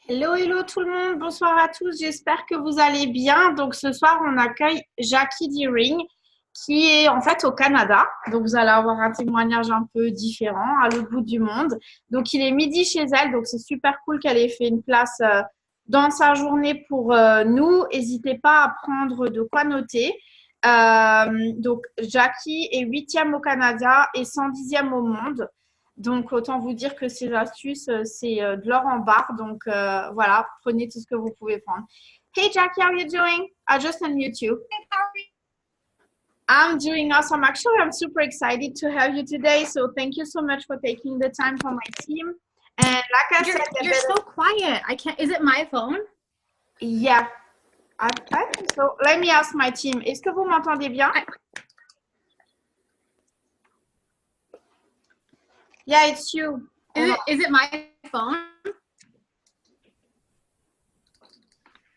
Hello, hello tout le monde, bonsoir à tous, j'espère que vous allez bien. Donc ce soir, on accueille Jacquie Deering qui est en fait au Canada. Donc vous allez avoir un témoignage un peu différent à l'autre bout du monde. Donc il est midi chez elle, donc c'est super cool qu'elle ait fait une place dans sa journée pour nous. N'hésitez pas à prendre de quoi noter. Donc Jacquie est 8e au Canada et 110e au monde. Donc, autant vous dire que ces astuces, c'est de l'or en barre. Donc, voilà, prenez tout ce que vous pouvez prendre. Hey, Jackie, how are you doing? I just unmute you. I'm doing awesome. Actually, I'm super excited to have you today. So, thank you so much for taking the time for my team. And like I said, You're so quiet. I can't. Is it my phone? Yeah, I think so. Let me ask my team. Est-ce que vous m'entendez bien? Yeah, it's you. Is it my phone?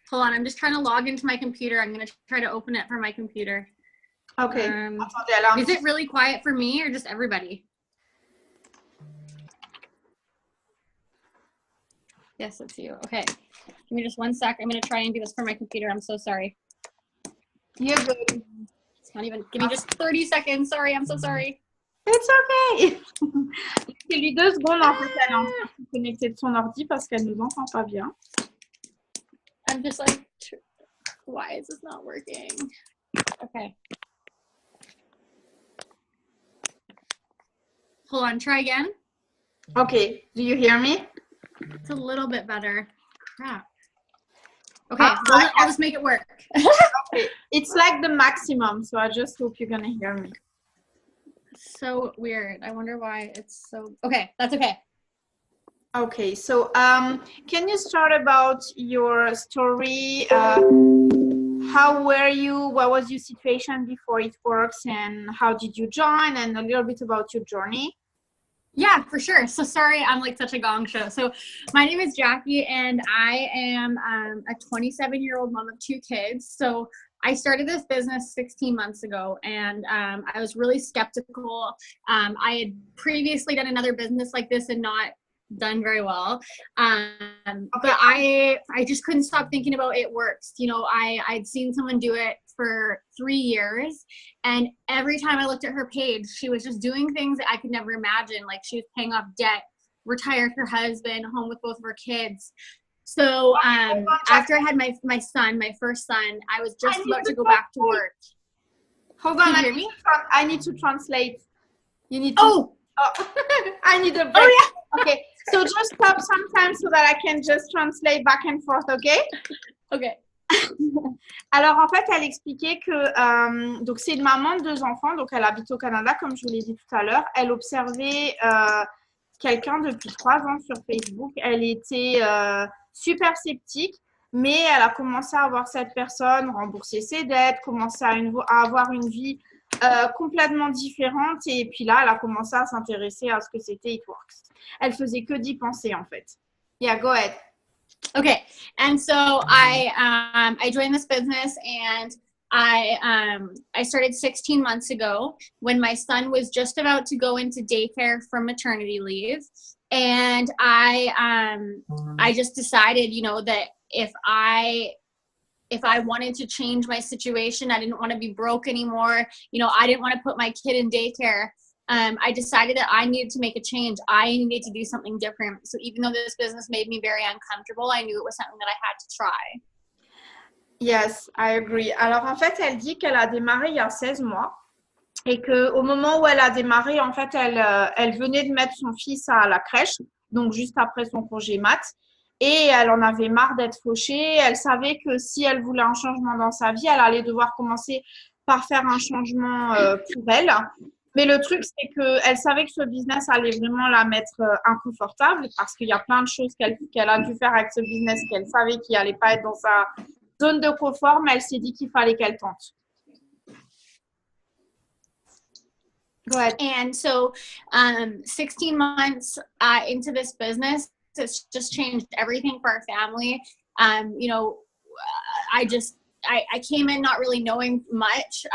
Hold on, I'm just trying to log into my computer. I'm going to try to open it from my computer. Okay. Is it really quiet for me or just everybody? Yes, it's you. Okay. Give me just one sec. I'm going to try and do this from my computer. I'm so sorry. You're good. It's not even. Give me just 30 seconds. Sorry, I'm so sorry. It's okay. Laissez-lui 2 secondes, en fait, elle est en train de se connecter de son ordi parce qu'elle ne nous entend pas bien. I'm just like, why is this not working? Okay. Hold on, try again. Okay, do you hear me? It's a little bit better. Crap. Okay, well, I'll just make it work. Okay, it's like the maximum, so I just hope you're gonna hear me. So weird. I wonder why it's so. Okay, that's okay. Okay, so can you start about your story? How were you? What was your situation before It Works, and how did you join? And a little bit about your journey. Yeah, for sure. So sorry, I'm like such a gong show. So my name is Jackie, and I am a 27-year-old mom of 2 kids. So I started this business 16 months ago, and I was really skeptical. I had previously done another business like this and not done very well. But I just couldn't stop thinking about It Works. You know, I'd seen someone do it for 3 years, and every time I looked at her page, she was just doing things that I could never imagine. Like she was paying off debt, retired her husband, home with both of her kids. So after I had my son, my first son, I was just about to go back to work. Hold on, I need to translate. You need to. Oh. I need a break. Oh, yeah. Okay, so just stop sometimes so that I can just translate back and forth, okay? Okay. Alors, en fait, elle expliquait que donc c'est une maman de 2 enfants, donc elle habite au Canada, comme je vous l'ai dit tout à l'heure. Elle observait quelqu'un depuis 3 ans sur Facebook. Elle était super sceptique, mais elle a commencé à voir cette personne rembourser ses dettes, commencer à avoir une vie complètement différente. Et puis là, elle a commencé à s'intéresser à ce que c'était It Works. Elle faisait que d'y penser, en fait. Yeah, go ahead. Okay, and so I joined this business, and I started 16 months ago when my son was just about to go into daycare from maternity leave, and I just decided, you know, that if I wanted to change my situation, I didn't want to be broke anymore. You know, I didn't want to put my kid in daycare. I decided that I needed to make a change. I needed to do something different. So even though this business made me very uncomfortable, I knew it was something that I had to try. Yes, I agree. Alors en fait, elle dit qu'elle a démarré il y a 16 mois et qu'au moment où elle a démarré, en fait, elle venait de mettre son fils à la crèche, donc juste après son congé mat. Et elle en avait marre d'être fauchée. Elle savait que si elle voulait un changement dans sa vie, elle allait devoir commencer par faire un changement pour elle. Mais le truc, c'est qu'elle savait que ce business allait vraiment la mettre inconfortable parce qu'il y a plein de choses qu'elle a dû faire avec ce business qu'elle savait qu'il n'allait pas être dans sa zone de confort, mais elle s'est dit qu'il fallait qu'elle tente. Go ahead. And so 16 months into this business, it's just changed everything for our family. You know, I came in not really knowing much.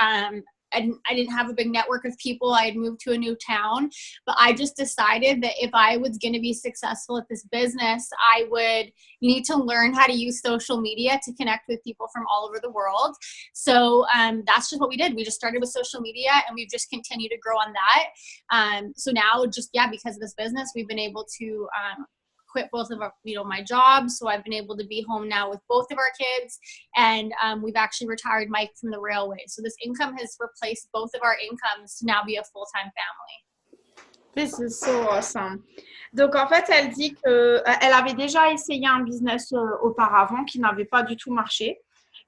I didn't have a big network of people. I had moved to a new town, but I just decided that if I was going to be successful at this business, I would need to learn how to use social media to connect with people from all over the world. So that's just what we did. We just started with social media, and we've just continued to grow on that. So now just, because of this business, we've been able to quit both of our, my jobs. So I've been able to be home now with both of our kids, and we've actually retired Mike from the railway. So this income has replaced both of our incomes to now be a full-time family. This is so awesome. Donc, en fait, elle dit qu'elle avait déjà essayé un business auparavant qui n'avait pas du tout marché.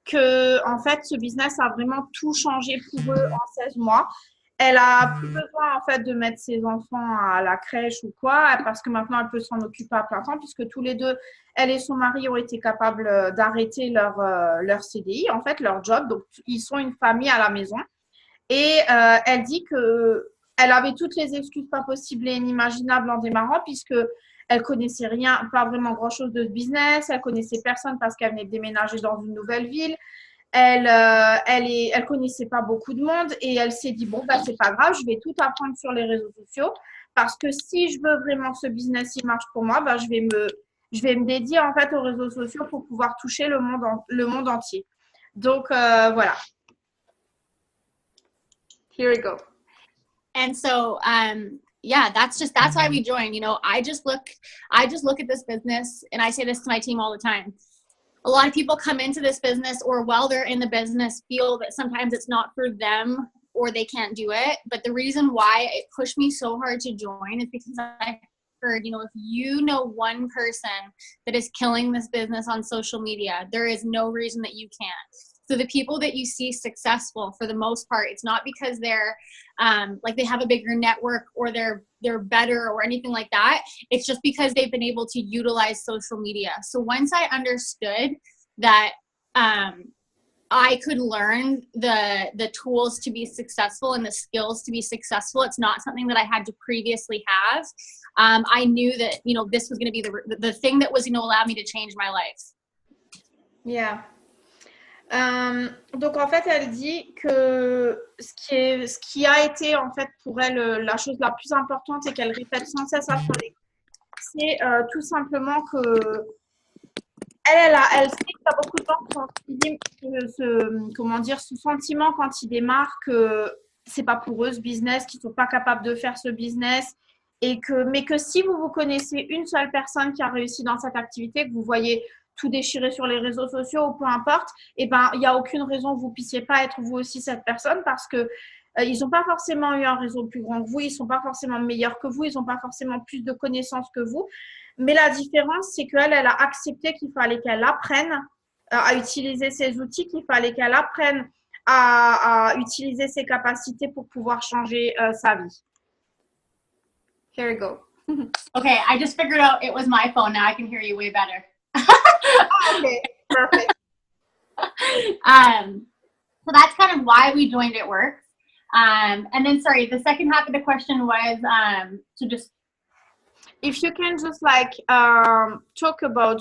Que, en fait, ce business a vraiment tout changé pour eux en 16 mois. Elle a plus besoin, en fait, de mettre ses enfants à la crèche ou quoi, parce que maintenant, elle peut s'en occuper à plein temps, puisque tous les deux, elle et son mari ont été capables d'arrêter leur CDI, en fait, leur job. Donc, ils sont une famille à la maison. Et elle dit qu'elle avait toutes les excuses pas possibles et inimaginables en démarrant, puisque elle connaissait rien, pas vraiment grand-chose de ce business. Elle connaissait personne parce qu'elle venait de déménager dans une nouvelle ville. Elle connaissait pas beaucoup de monde et elle s'est dit, bon, bah, c'est pas grave, je vais tout apprendre sur les réseaux sociaux parce que si je veux vraiment ce business, il marche pour moi, bah, je vais me dédier en fait aux réseaux sociaux pour pouvoir toucher le monde entier. Donc, voilà. Here we go. And so, that's why we joined. I just look at this business, and I say this to my team all the time. A lot of people come into this business, or while they're in the business, feel that sometimes it's not for them or they can't do it. But the reason why it pushed me so hard to join is because I heard, if you know one person that is killing this business on social media, there is no reason that you can't. So the people that you see successful, for the most part, it's not because they're like they have a bigger network or they're better or anything like that. It's just because they've been able to utilize social media. So once I understood that I could learn the tools to be successful and the skills to be successful, it's not something that I had to previously have. I knew that this was going to be the thing that was going to allow me to change my life. Yeah. Donc en fait elle dit que ce qui a été en fait pour elle la chose la plus importante et qu'elle répète sans cesse après c'est tout simplement que elle sait qu'il y a beaucoup de gens qui ont ce sentiment quand ils démarrent que c'est pas pour eux ce business, qu'ils sont pas capables de faire ce business mais que si vous connaissez une seule personne qui a réussi dans cette activité, que vous voyez tout déchirer sur les réseaux sociaux ou peu importe, il n'y a aucune raison que vous ne puissiez pas être vous aussi cette personne parce que ils n'ont pas forcément eu un réseau plus grand que vous, ils ne sont pas forcément meilleurs que vous, ils n'ont pas forcément plus de connaissances que vous. Mais la différence, c'est qu'elle a accepté qu'il fallait qu'elle apprenne à utiliser ses outils, qu'il fallait qu'elle apprenne à utiliser ses capacités pour pouvoir changer sa vie. Here we go. Okay, I just figured out it was my phone. Now I can hear you way better. Okay, perfect. So that's kind of why we joined It Works. And then, sorry, the second half of the question was to just. If you can just talk about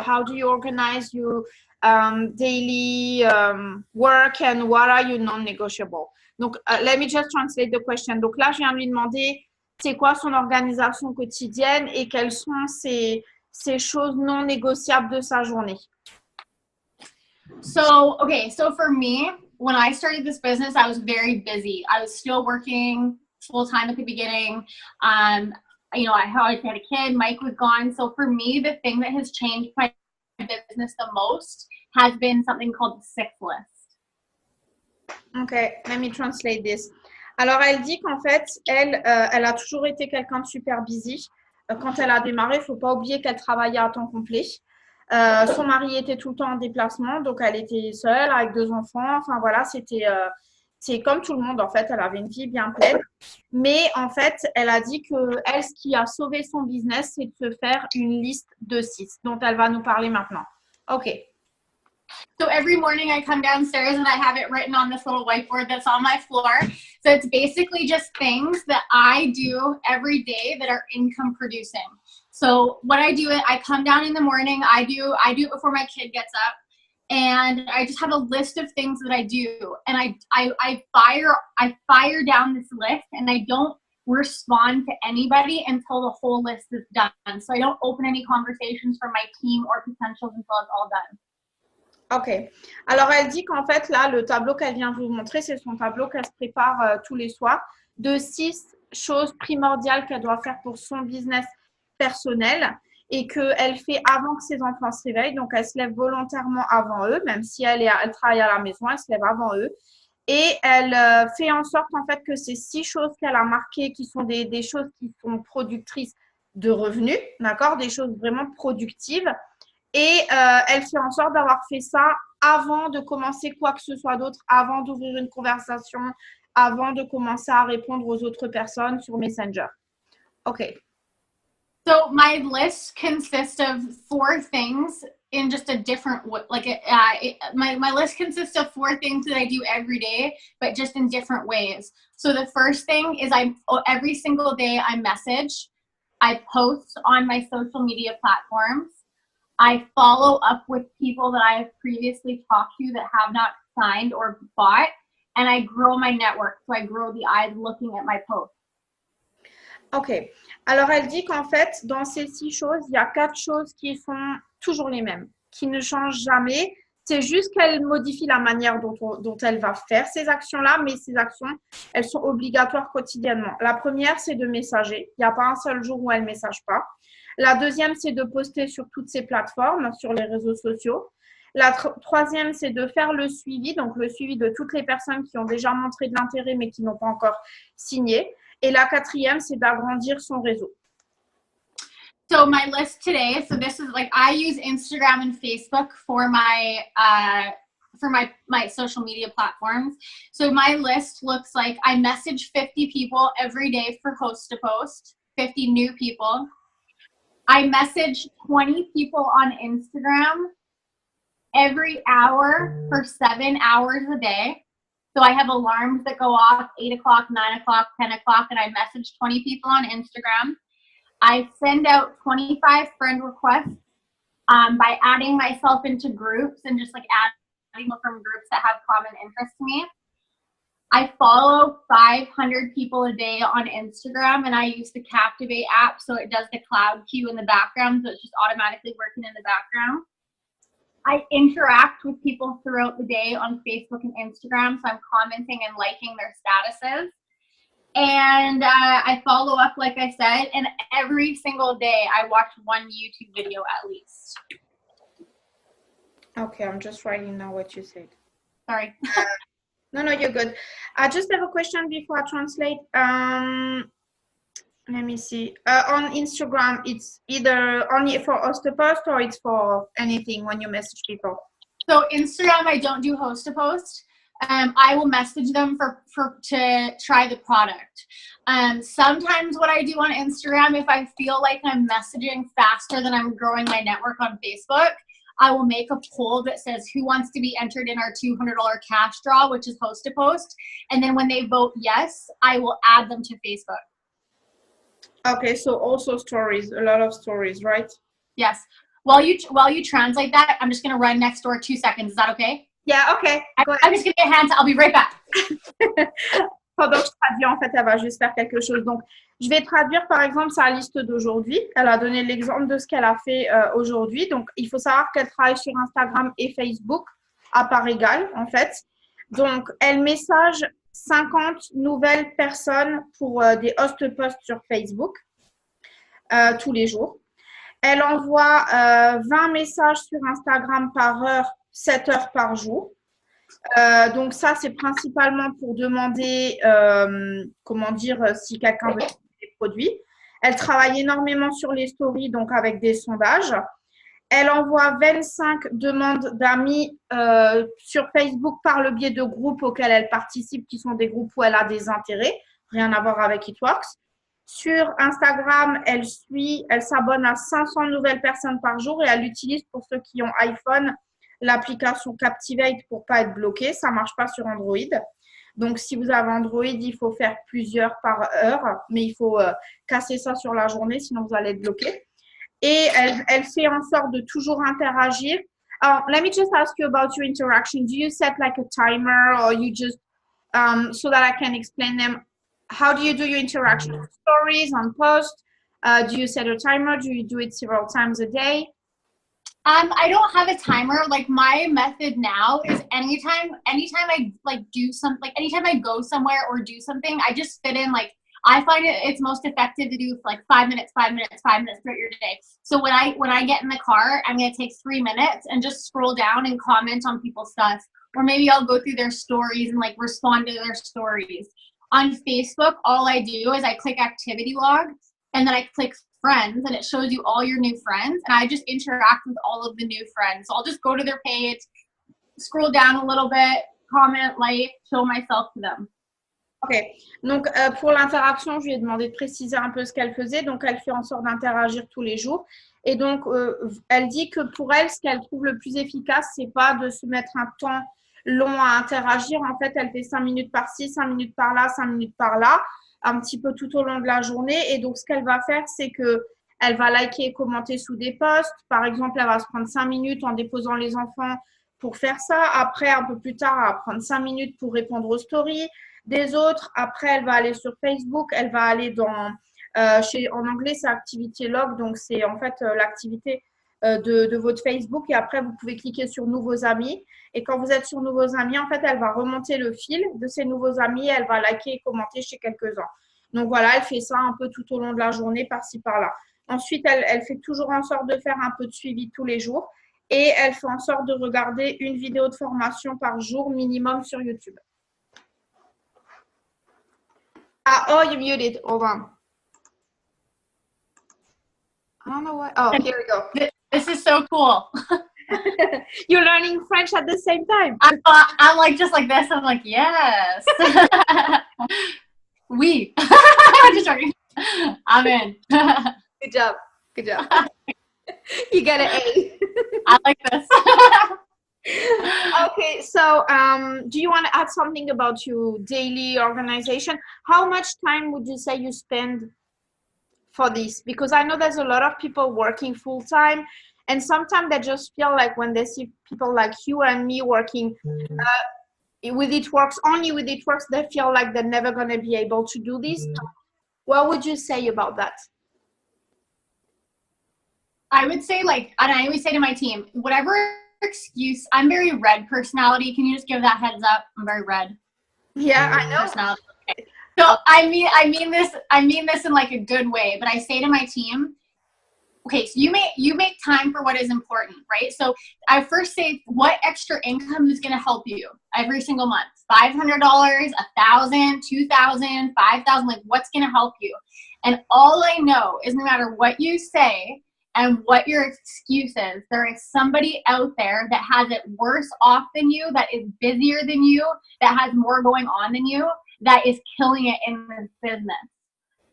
how do you organize your daily work and what are your non-negotiable. Donc, let me just translate the question. Donc là, je viens de lui demander c'est quoi son organisation quotidienne et quelles sont ces choses non négociables de sa journée. So for me, when I started this business, I was very busy. I was still working full-time at the beginning. I always had a kid. Mike was gone. So for me, the thing that has changed my business the most has been something called the sick list. Okay, let me translate this. Alors, elle dit qu'en fait, elle a toujours été quelqu'un de super busy. Quand elle a démarré, il ne faut pas oublier qu'elle travaillait à temps complet. Son mari était tout le temps en déplacement, donc elle était seule avec 2 enfants. Enfin voilà, c'est comme tout le monde en fait. Elle avait une vie bien pleine. Mais en fait, elle a dit que elle, ce qui a sauvé son business, c'est de se faire une liste de 6, dont elle va nous parler maintenant. Ok. So every morning I come downstairs and I have it written on this little whiteboard that's on my floor. So it's basically just things that I do every day that are income producing. So what I do is I come down in the morning, I do it before my kid gets up, and I just have a list of things that I do, and I fire down this list, and I don't respond to anybody until the whole list is done. So I don't open any conversations for my team or potentials until it's all done. Ok. Alors, elle dit qu'en fait, là, le tableau qu'elle vient vous montrer, c'est son tableau qu'elle se prépare tous les soirs de 6 choses primordiales qu'elle doit faire pour son business personnel et qu'elle fait avant que ses enfants se réveillent. Donc, elle se lève volontairement avant eux, même si elle travaille à la maison, elle se lève avant eux. Et elle fait en sorte, en fait, que ces 6 choses qu'elle a marquées, qui sont des choses qui sont productrices de revenus, d'accord, des choses vraiment productives, et elle fait en sorte d'avoir fait ça avant de commencer quoi que ce soit d'autre, avant d'ouvrir une conversation, avant de commencer à répondre aux autres personnes sur Messenger. OK. So my list consists of 4 things in just a different way. Like my list consists of 4 things that I do every day, but just in different ways. So the first thing is every single day I message, I post on my social media platforms. I follow up with people that I have previously talked to that have not signed or bought, and I grow my network. So I grow the eyes looking at my posts. OK. Alors, elle dit qu'en fait, dans ces 6 choses, il y a 4 choses qui sont toujours les mêmes, qui ne changent jamais. C'est juste qu'elle modifie la manière dont elle va faire ces actions-là, mais ces actions, elles sont obligatoires quotidiennement. La première, c'est de messager. Il n'y a pas un seul jour où elle ne message pas. La deuxième, c'est de poster sur toutes ces plateformes, sur les réseaux sociaux. La troisième, c'est de faire le suivi, donc le suivi de toutes les personnes qui ont déjà montré de l'intérêt mais qui n'ont pas encore signé. Et la quatrième, c'est d'agrandir son réseau. So my list today, so this is like I use Instagram and Facebook for my social media platforms. So my list looks like I message 50 people every day for host to post, 50 new people. I message 20 people on Instagram every hour for 7 hours a day. So I have alarms that go off 8 o'clock, 9 o'clock, 10 o'clock, and I message 20 people on Instagram. I send out 25 friend requests by adding myself into groups and just like adding people from groups that have common interests to me. I follow 500 people a day on Instagram, and I use the Captivate app, so it does the cloud queue in the background, so it's just automatically working in the background. I interact with people throughout the day on Facebook and Instagram, so I'm commenting and liking their statuses. And I follow up, like I said, and every single day I watch one YouTube video at least. Okay, I'm just writing now what you said. Sorry. No, you're good. I just have a question before I translate. Let me see. On Instagram, it's either only for host to post or it's for anything when you message people? So Instagram, I don't do host to post. I will message them to try the product. Sometimes what I do on Instagram, if I feel like I'm messaging faster than I'm growing my network on Facebook, I will make a poll that says who wants to be entered in our $200 cash draw, which is host to post. And then when they vote yes, I will add them to Facebook. Okay, so also stories, a lot of stories, right? Yes. While you translate that, I'm just going to run next door 2 seconds. Is that okay? Yeah, okay. I'm just going to get hands. I'll be right back. Pendant que je traduis, en fait, elle va juste faire quelque chose. Donc, je vais traduire, par exemple, sa liste d'aujourd'hui. Elle a donné l'exemple de ce qu'elle a fait aujourd'hui. Donc, il faut savoir qu'elle travaille sur Instagram et Facebook à part égale, en fait. Donc, elle message 50 nouvelles personnes pour des host posts sur Facebook tous les jours. Elle envoie 20 messages sur Instagram par heure, 7 heures par jour. Donc ça, c'est principalement pour demander, si quelqu'un veut des produits. Elle travaille énormément sur les stories, donc avec des sondages. Elle envoie 25 demandes d'amis sur Facebook par le biais de groupes auxquels elle participe, qui sont des groupes où elle a des intérêts, rien à voir avec It-Works. Sur Instagram, elle s'abonne à 500 nouvelles personnes par jour et elle utilise, pour ceux qui ont iPhone, l'application Captivate pour ne pas être bloqué. Ça ne marche pas sur Android. Donc, si vous avez Android, il faut faire plusieurs par heure, mais il faut casser ça sur la journée, sinon vous allez être bloqué. Et elle fait en sorte de toujours interagir Let me just ask you about your interaction. Do you set like a timer or you just, so that I can explain them, how do you do your interaction? Stories, on post? Do you set a timer? Do you do it several times a day? I don't have a timer. Like my method now is anytime I like do something, like anytime I go somewhere or do something, I just fit in like, I find it's most effective to do like 5 minutes, 5 minutes, 5 minutes throughout your day. So when I get in the car, I'm gonna take 3 minutes and just scroll down and comment on people's stuff. Or maybe I'll go through their stories and like respond to their stories. On Facebook, all I do is I click activity log and then I click friends and it shows you all your new friends and I just interact with all of the new friends. So I'll just go to their page, scroll down a little bit, comment, like, show myself to them. Ok, donc pour l'interaction, je lui ai demandé de préciser un peu ce qu'elle faisait. Donc, elle fait en sorte d'interagir tous les jours. Et donc, elle dit que pour elle, ce qu'elle trouve le plus efficace, c'est pas de se mettre un temps long à interagir. En fait, elle fait 5 minutes par-ci, 5 minutes par-là, 5 minutes par-là, un petit peu tout au long de la journée. Et donc, ce qu'elle va faire, c'est que elle va liker et commenter sous des posts. Par exemple, elle va se prendre 5 minutes en déposant les enfants pour faire ça. Après, un peu plus tard, elle va prendre 5 minutes pour répondre aux stories des autres. Après, elle va aller sur Facebook, elle va aller dans, en anglais, c'est Activity Log, donc c'est en fait l'activité de votre Facebook. Et après, vous pouvez cliquer sur Nouveaux amis. Et quand vous êtes sur Nouveaux amis, en fait, elle va remonter le fil de ces nouveaux amis. Elle va liker et commenter chez quelques-uns. Donc voilà, elle fait ça un peu tout au long de la journée, par-ci, par-là. Ensuite, elle fait toujours en sorte de faire un peu de suivi tous les jours. Et elle fait en sorte de regarder une vidéo de formation par jour minimum sur YouTube. Oh, you muted. Hold on. I don't know why. Oh, here we go. This is so cool. You're learning French at the same time. I'm like just like this. I'm like, yes. Oui. Just joking. I'm in. Good job. Good job. You got an A. I like this. Okay, so do you want to add something about your daily organization? How much time would you say you spend for this? Because I know there's a lot of people working full time, and sometimes they just feel like when they see people like you and me working with It Works, only with It Works, they feel like they're never going to be able to do this. What would you say about that? I would say, like, and I always say to my team, whatever excuse, I'm very red personality. Can you just give that heads up? I'm very red. Yeah, I know. Personality. Okay. So I mean this in like a good way, but I say to my team, okay, so you make time for what is important, right? So I first say, what extra income is going to help you every single month? $500, $1,000, $2,000, $5,000, like what's going to help you? And all I know is no matter what you say and what your excuse is, there is somebody out there that has it worse off than you, that is busier than you, that has more going on than you, that is killing it in this business.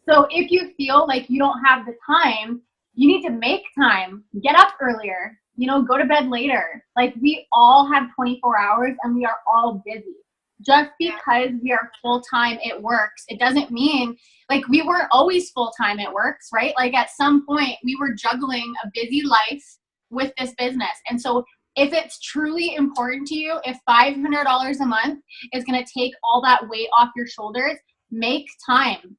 So if you feel like you don't have the time, you need to make time. Get up earlier, go to bed later. Like we all have 24 hours and we are all busy. Just because we are full-time at Works, it doesn't mean, like we weren't always full-time at Works, right? Like at some point we were juggling a busy life with this business. And so if it's truly important to you, if $500 a month is going to take all that weight off your shoulders, make time.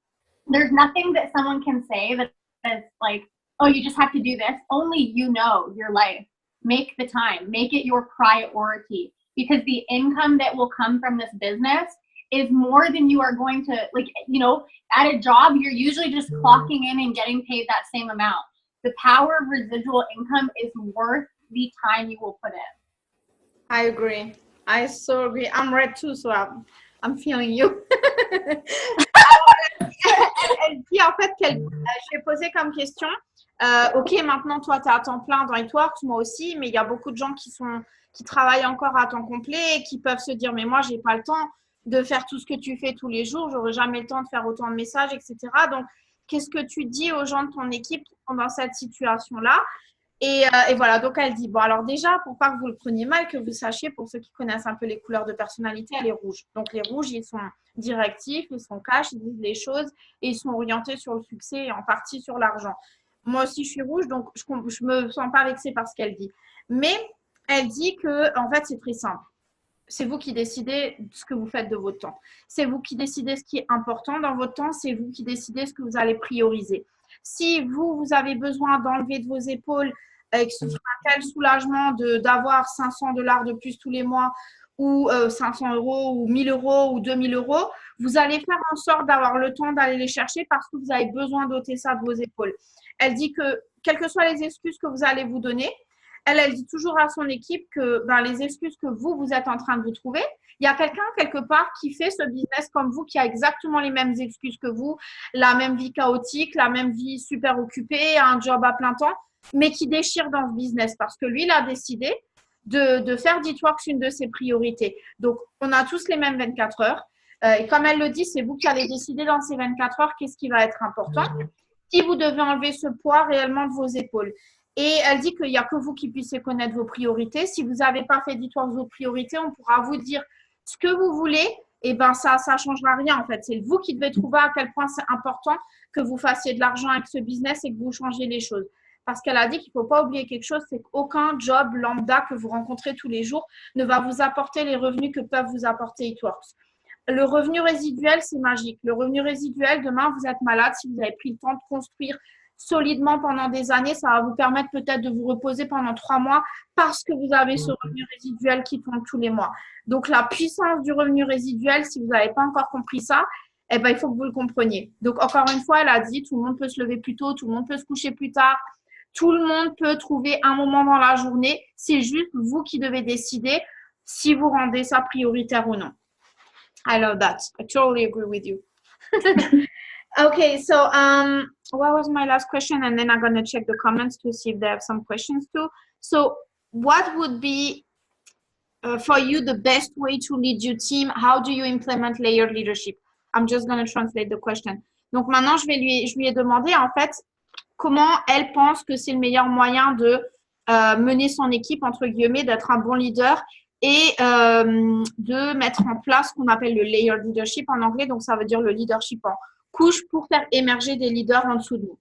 There's nothing that someone can say that is like, oh, you just have to do this. Only you know your life. Make the time. Make it your priority. Because the income that will come from this business is more than you are going to, like, at a job, you're usually just clocking in and getting paid that same amount. The power of residual income is worth the time you will put in. I agree. I so agree. I'm red too, so I'm feeling you. Elle dit en fait je lui ai posé comme question, ok, maintenant toi tu es à temps plein dans It Works, moi aussi, mais il y a beaucoup de gens qui travaillent encore à temps complet et qui peuvent se dire mais moi j'ai pas le temps de faire tout ce que tu fais tous les jours, j'aurai jamais le temps de faire autant de messages, etc. Donc qu'est-ce que tu dis aux gens de ton équipe qui sont dans cette situation-là? Et voilà, donc elle dit, bon alors déjà, pour pas que vous le preniez mal, que vous sachiez, pour ceux qui connaissent un peu les couleurs de personnalité, elle est rouge. Donc les rouges, ils sont directifs, ils sont cash, ils disent les choses et ils sont orientés sur le succès et en partie sur l'argent. Moi aussi, je suis rouge, donc je me sens pas vexée par ce qu'elle dit. Mais Elle dit que, en fait, c'est très simple. C'est vous qui décidez ce que vous faites de votre temps. C'est vous qui décidez ce qui est important dans votre temps. C'est vous qui décidez ce que vous allez prioriser. Si vous avez besoin d'enlever de vos épaules et que ce soit un tel soulagement d'avoir 500 $ de plus tous les mois ou 500 € ou 1 000 € ou 2 000 €, vous allez faire en sorte d'avoir le temps d'aller les chercher parce que vous avez besoin d'ôter ça de vos épaules. Elle dit que, quelles que soient les excuses que vous allez vous donner, elle dit toujours à son équipe que les excuses que vous êtes en train de vous trouver, il y a quelqu'un quelque part qui fait ce business comme vous, qui a exactement les mêmes excuses que vous, la même vie chaotique, la même vie super occupée, un job à plein temps, mais qui déchire dans ce business parce que lui, il a décidé de faire d'Itworks une de ses priorités. Donc, on a tous les mêmes 24 heures. Et comme elle le dit, c'est vous qui allez décider dans ces 24 heures qu'est-ce qui va être important. Si vous devez enlever ce poids réellement de vos épaules. Et elle dit qu'il n'y a que vous qui puissiez connaître vos priorités. Si vous n'avez pas fait d'Itworks vos priorités, on pourra vous dire ce que vous voulez. Et ça ne changera rien en fait. C'est vous qui devez trouver à quel point c'est important que vous fassiez de l'argent avec ce business et que vous changiez les choses. Parce qu'elle a dit qu'il ne faut pas oublier quelque chose, c'est qu'aucun job lambda que vous rencontrez tous les jours ne va vous apporter les revenus que peuvent vous apporter Itworks. Le revenu résiduel, c'est magique. Le revenu résiduel, demain, vous êtes malade, si vous avez pris le temps de construire solidement pendant des années, ça va vous permettre peut-être de vous reposer pendant 3 mois parce que vous avez ce revenu résiduel qui tombe tous les mois. Donc, la puissance du revenu résiduel, si vous n'avez pas encore compris ça, il faut que vous le compreniez. Donc, encore une fois, elle a dit, tout le monde peut se lever plus tôt, tout le monde peut se coucher plus tard, tout le monde peut trouver un moment dans la journée. C'est juste vous qui devez décider si vous rendez ça prioritaire ou non. I love that. I totally agree with you. Okay, so what was my last question? And then I'm going to check the comments to see if they have some questions too. So what would be for you the best way to lead your team? How do you implement layered leadership? I'm just going to translate the question. Donc maintenant, je lui ai demandé en fait comment elle pense que c'est le meilleur moyen de mener son équipe, entre guillemets, d'être un bon leader et de mettre en place ce qu'on appelle le layered leadership en anglais. Donc, ça veut dire le leadership en couche pour faire émerger des leaders en dessous de nous.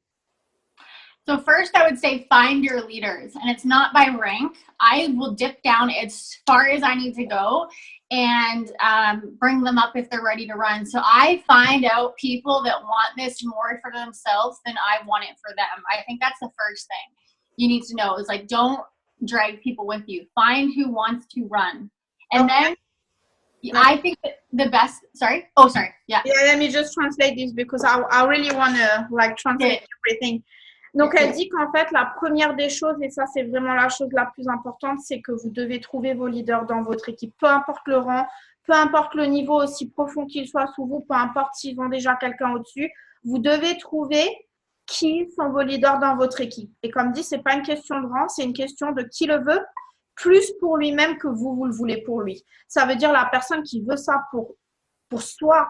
So first, I would say find your leaders, and it's not by rank. I will dip down as far as I need to go and bring them up if they're ready to run. So I find out people that want this more for themselves than I want it for them. I think that's the first thing you need to know is like, don't drag people with you. Find who wants to run. And then I think that the best, sorry. Yeah. Yeah, let me just translate this because I really want to translate everything. Donc, elle dit qu'en fait, la première des choses, et ça, c'est vraiment la chose la plus importante, c'est que vous devez trouver vos leaders dans votre équipe. Peu importe le rang, peu importe le niveau aussi profond qu'il soit sous vous, peu importe s'ils ont déjà quelqu'un au-dessus, vous devez trouver qui sont vos leaders dans votre équipe. Et comme dit, ce n'est pas une question de rang, c'est une question de qui le veut, plus pour lui-même que vous le voulez pour lui. Ça veut dire la personne qui veut ça pour soi,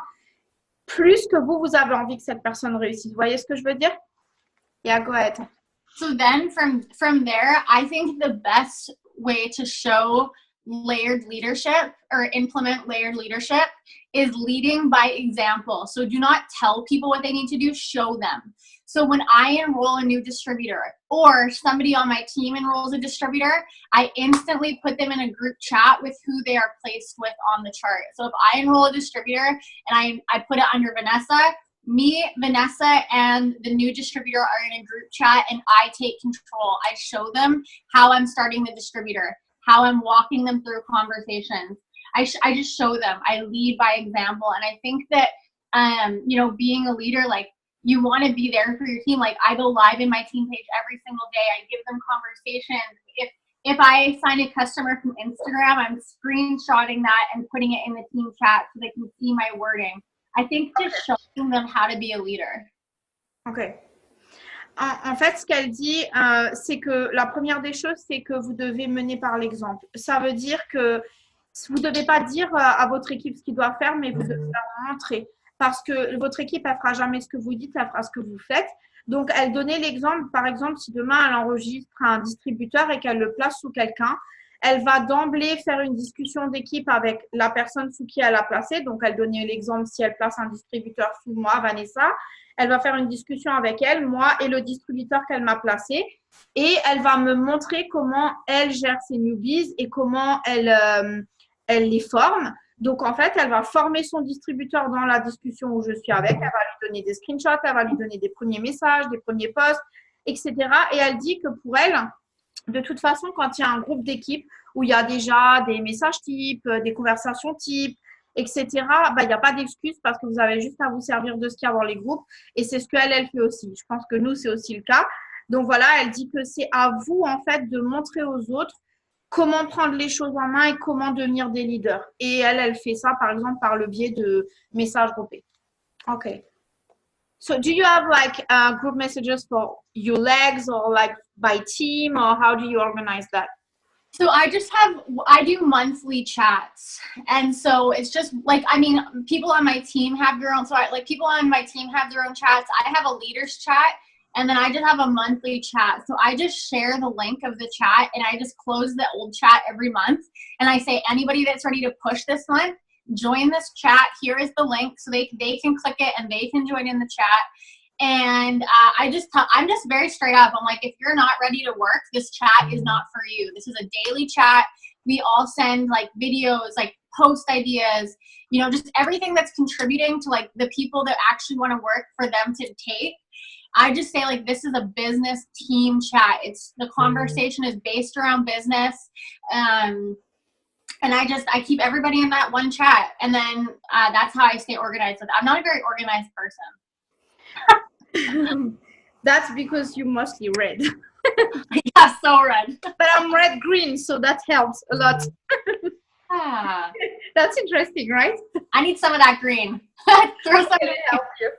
plus que vous avez envie que cette personne réussisse. Vous voyez ce que je veux dire? Yeah, go ahead. So then from there, I think the best way to show layered leadership or implement layered leadership is leading by example. So do not tell people what they need to do, show them. So when I enroll a new distributor or somebody on my team enrolls a distributor, I instantly put them in a group chat with who they are placed with on the chart. So if I enroll a distributor and I put it under Vanessa, me, Vanessa, and the new distributor are in a group chat and I take control. I show them how I'm starting the distributor, how I'm walking them through conversations. I just show them. I lead by example. And I think that, being a leader, like you want to be there for your team. Like I go live in my team page every single day. I give them conversations. If I sign a customer from Instagram, I'm screenshotting that and putting it in the team chat so they can see my wording. I think just showing them how to be a leader. OK. En fait, ce qu'elle dit, c'est que la première des choses, c'est que vous devez mener par l'exemple. Ça veut dire que vous ne devez pas dire à votre équipe ce qu'ils doivent faire, mais vous devez leur montrer. Parce que votre équipe, elle ne fera jamais ce que vous dites, elle fera ce que vous faites. Donc, elle donnait l'exemple, par exemple, si demain, elle enregistre un distributeur et qu'elle le place sous quelqu'un, Elle va d'emblée faire une discussion d'équipe avec la personne sous qui elle a placé. Donc, elle donnait l'exemple si elle place un distributeur sous moi, Vanessa. Elle va faire une discussion avec elle, moi et le distributeur qu'elle m'a placé. Et elle va me montrer comment elle gère ses newbies et comment elle les forme. Donc, en fait, elle va former son distributeur dans la discussion où je suis avec. Elle va lui donner des screenshots, elle va lui donner des premiers messages, des premiers posts, etc. Et elle dit que pour elle, de toute façon, quand il y a un groupe d'équipe où il y a déjà des messages types, des conversations types, etc., bah, il n'y a pas d'excuse parce que vous avez juste à vous servir de ce qu'il y a dans les groupes. Et c'est ce qu'elle, elle fait aussi. Je pense que nous, c'est aussi le cas. Donc voilà, elle dit que c'est à vous, en fait, de montrer aux autres comment prendre les choses en main et comment devenir des leaders. Et elle fait ça, par exemple, par le biais de messages groupés. OK. So do you have like group messages for your legs or like by team, or how do you organize that? So I do monthly chats. And so it's just like, I mean, people on my team have their own, people on my team have their own chats. I have a leaders chat, and then I just have a monthly chat. So I just share the link of the chat, and I just close the old chat every month. And I say, anybody that's ready to push this month, join this chat. Here is the link, so they can click it and they can join in the chat. And I'm just very straight up. I'm like, if you're not ready to work, this chat is not for you. This is a daily chat. We all send like videos, like post ideas, you know, just everything that's contributing to like the people that actually want to work for them to take. I just say like, this is a business team chat. It's the conversation is based around business. And I keep everybody in that one chat. And then that's how I stay organized. I'm not a very organized person. That's because you mostly red. Yeah, so red. But I'm red green, so that helps a lot. That's interesting, right? I need some of that green. Throw some help you.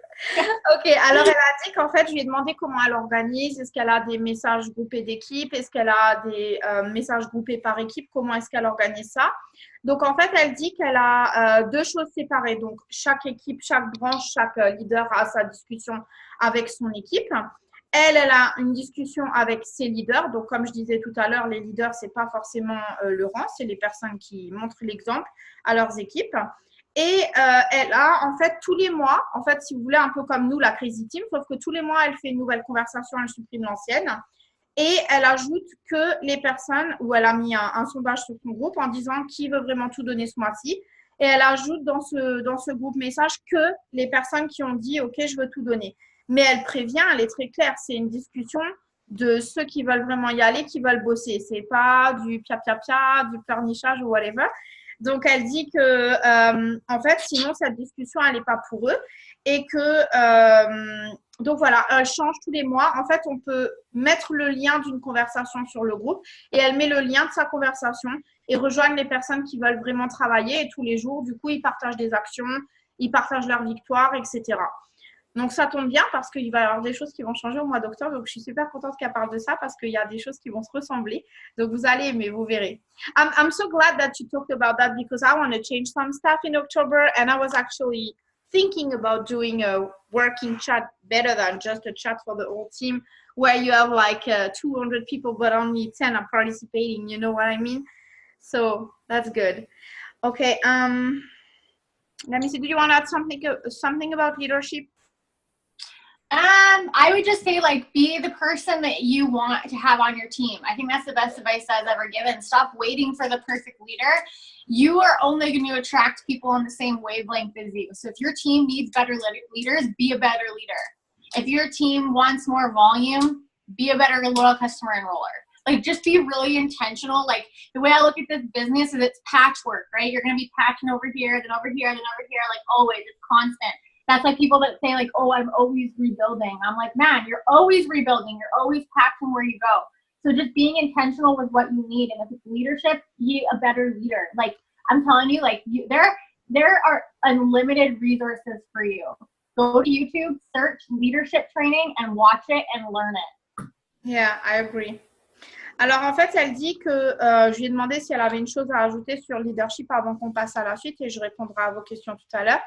Ok, alors elle a dit qu'en fait, je lui ai demandé comment elle organise. Est-ce qu'elle a des messages groupés d'équipe? Est-ce qu'elle a des messages groupés par équipe? Comment est-ce qu'elle organise ça? Donc, en fait, elle dit qu'elle a deux choses séparées. Donc, chaque équipe, chaque branche, chaque leader a sa discussion avec son équipe. Elle a une discussion avec ses leaders. Donc, comme je disais tout à l'heure, les leaders, ce n'est pas forcément le rang, c'est les personnes qui montrent l'exemple à leurs équipes. Et elle a, en fait, tous les mois, en fait, si vous voulez, un peu comme nous, la Crazy Team, sauf que tous les mois, elle fait une nouvelle conversation, elle supprime l'ancienne. Et elle ajoute que les personnes, où elle a mis un sondage sur son groupe en disant qui veut vraiment tout donner ce mois-ci. Et elle ajoute dans ce groupe message que les personnes qui ont dit « Ok, je veux tout donner ». Mais elle prévient, elle est très claire, c'est une discussion de ceux qui veulent vraiment y aller, qui veulent bosser. C'est pas du pia-pia-pia, du pleurnichage ou whatever. Donc, elle dit que, en fait, sinon, cette discussion, elle n'est pas pour eux. Et que, donc voilà, elle change tous les mois. En fait, on peut mettre le lien d'une conversation sur le groupe et elle met le lien de sa conversation et rejoignent les personnes qui veulent vraiment travailler. Et tous les jours, du coup, ils partagent des actions, ils partagent leurs victoires, etc. Donc, ça tombe bien parce qu'il va y avoir des choses qui vont changer au mois d'octobre. Donc, je suis super contente qu'elle parle de ça parce qu'il y a des choses qui vont se ressembler. Donc, vous allez aimer, vous verrez. I'm so glad that you talked about that because I want to change some stuff in October. And I was actually thinking about doing a working chat better than just a chat for the whole team where you have like 200 people but only 10 are participating. You know what I mean? So, that's good. Okay. Let me see. Do you want to add something about leadership? I would just say, like, be the person that you want to have on your team. I think that's the best advice I've ever given. Stop waiting for the perfect leader. You are only going to attract people on the same wavelength as you. So if your team needs better leaders, be a better leader. If your team wants more volume, be a better loyal customer enroller. Like, just be really intentional. Like, the way I look at this business is it's patchwork, right? You're going to be patching over here, then over here, then over here, like always. It's constant. That's like people that say like, oh, I'm always rebuilding. I'm like, man, you're always rebuilding. You're always patching where you go. So just being intentional with what you need. And if it's leadership, be a better leader. Like, I'm telling you, like, there are unlimited resources for you. Go to YouTube, search leadership training, and watch it and learn it. Yeah, I agree. Alors, en fait, elle dit que je lui ai demandé si elle avait une chose à ajouter sur le leadership avant qu'on passe à la suite et je répondrai à vos questions tout à l'heure.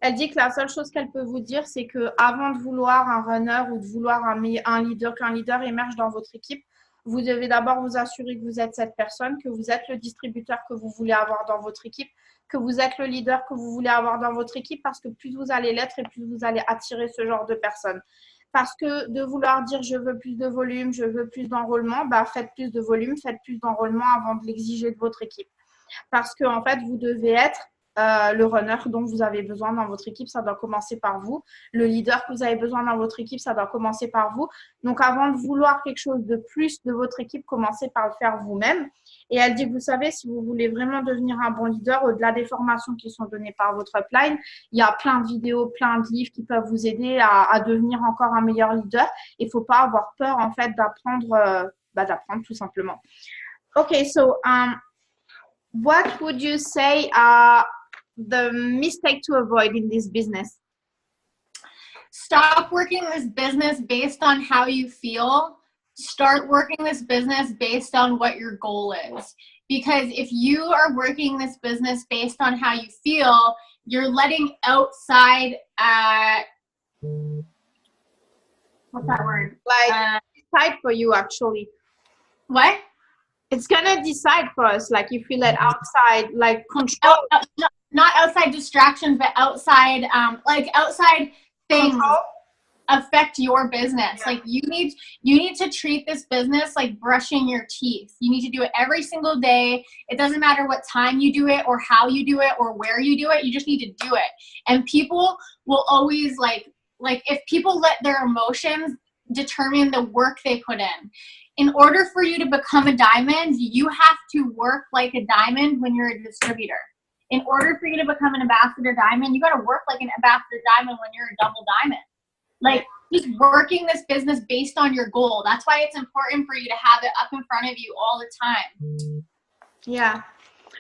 Elle dit que la seule chose qu'elle peut vous dire, c'est qu'avant de vouloir un runner ou de vouloir qu'un leader émerge dans votre équipe, Vous devez d'abord vous assurer que vous êtes cette personne, que vous êtes le distributeur que vous voulez avoir dans votre équipe, que vous êtes le leader que vous voulez avoir dans votre équipe, parce que plus vous allez l'être et plus vous allez attirer ce genre de personnes. Parce que de vouloir dire je veux plus de volume, je veux plus d'enrôlement, bah faites plus de volume, faites plus d'enrôlement avant de l'exiger de votre équipe. Parce que en fait, vous devez être le runner dont vous avez besoin dans votre équipe, ça doit commencer par vous. Le leader que vous avez besoin dans votre équipe, ça doit commencer par vous. Donc, avant de vouloir quelque chose de plus de votre équipe, commencez par le faire vous-même. Et elle dit que vous savez, si vous voulez vraiment devenir un bon leader, au-delà des formations qui sont données par votre upline, il y a plein de vidéos, plein de livres qui peuvent vous aider à devenir encore un meilleur leader. Il ne faut pas avoir peur, en fait, d'apprendre tout simplement. Okay, so what would you say are the mistake to avoid in this business? Stop working this business based on how you feel. Start working this business based on what your goal is. Because if you are working this business based on how you feel, you're letting outside, what's that word? Like, decide for you, actually. What? It's gonna decide for us, like if we let outside, like control. Not outside distractions, but outside, like outside things control. Affect your business. Yeah. Like you need to treat this business like brushing your teeth. You need to do it every single day. It doesn't matter what time you do it or how you do it or where you do it. You just need to do it. And people will always like if people let their emotions determine the work they put in order for you to become a diamond, you have to work like a diamond when you're a distributor. In order for you to become an ambassador diamond, you got to work like an ambassador diamond when you're a double diamond. Like just working this business based on your goal. That's why it's important for you to have it up in front of you all the time. Yeah.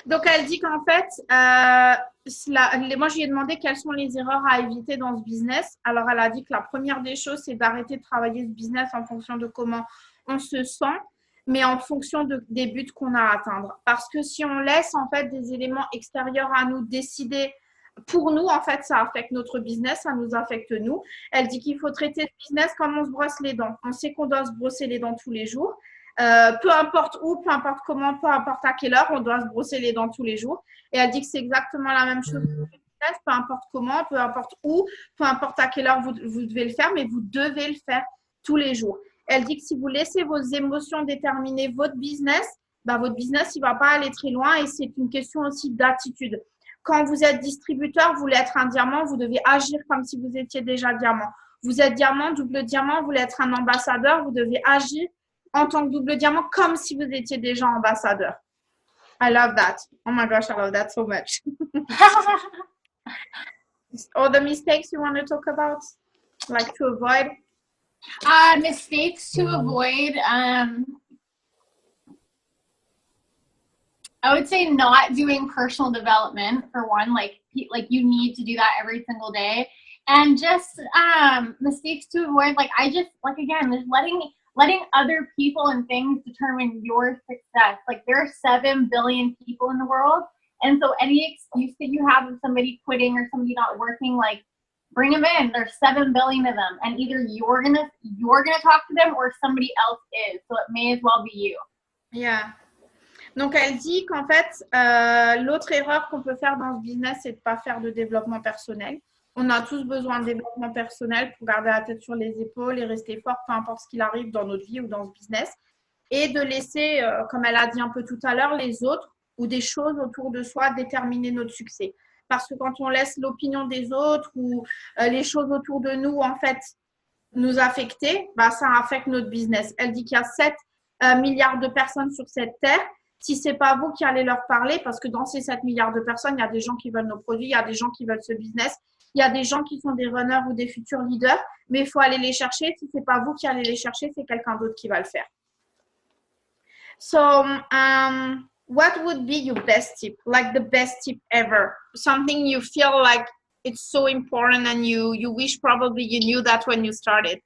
Donc, elle dit qu'en fait, moi, je lui ai demandé quelles sont les erreurs à éviter dans ce business. Alors, elle a dit que la première des choses, c'est d'arrêter de travailler ce business en fonction de comment on se sent, mais en fonction des buts qu'on a à atteindre. Parce que si on laisse, en fait, des éléments extérieurs à nous décider pour nous, en fait, ça affecte notre business, ça nous affecte nous. Elle dit qu'il faut traiter ce business comme on se brosse les dents. On sait qu'on doit se brosser les dents tous les jours. Peu importe où, peu importe comment, peu importe à quelle heure, on doit se brosser les dents tous les jours. Et elle dit que c'est exactement la même chose. Peu importe comment, peu importe où, peu importe à quelle heure vous devez le faire, mais vous devez le faire tous les jours. Elle dit que si vous laissez vos émotions déterminer votre business, il ne va pas aller très loin et c'est une question aussi d'attitude. Quand vous êtes distributeur, vous voulez être un diamant, vous devez agir comme si vous étiez déjà diamant. Vous êtes diamant, double diamant, vous voulez être un ambassadeur, vous devez agir en tant que double diamant comme si vous étiez déjà ambassadeur. I love that. Oh my gosh, I love that so much. Or the mistakes you want to talk about, like to avoid? Mistakes to avoid. I would say not doing personal development for one. Like you need to do that every single day, and just mistakes to avoid. Again, just letting other people and things determine your success. Like there are 7 billion people in the world, and so any excuse that you have of somebody quitting or somebody not working, like bring them in. There's 7 billion of them, and either you're gonna talk to them or somebody else is. So it may as well be you. Yeah. Donc, elle dit qu'en fait, l'autre erreur qu'on peut faire dans ce business, c'est de ne pas faire de développement personnel. On a tous besoin de développement personnel pour garder la tête sur les épaules et rester fort, peu importe ce qu'il arrive dans notre vie ou dans ce business. Et de laisser, comme elle a dit un peu tout à l'heure, les autres ou des choses autour de soi déterminer notre succès. Parce que quand on laisse l'opinion des autres ou les choses autour de nous, en fait, nous affecter, ça affecte notre business. Elle dit qu'il y a 7 milliards de personnes sur cette terre. Si ce n'est pas vous qui allez leur parler, parce que dans ces 7 milliards de personnes, il y a des gens qui veulent nos produits, il y a des gens qui veulent ce business, il y a des gens qui sont des runners ou des futurs leaders, mais il faut aller les chercher. Si ce n'est pas vous qui allez les chercher, c'est quelqu'un d'autre qui va le faire. So, what would be your best tip, like the best tip ever? Something you feel like it's so important and you wish probably you knew that when you started.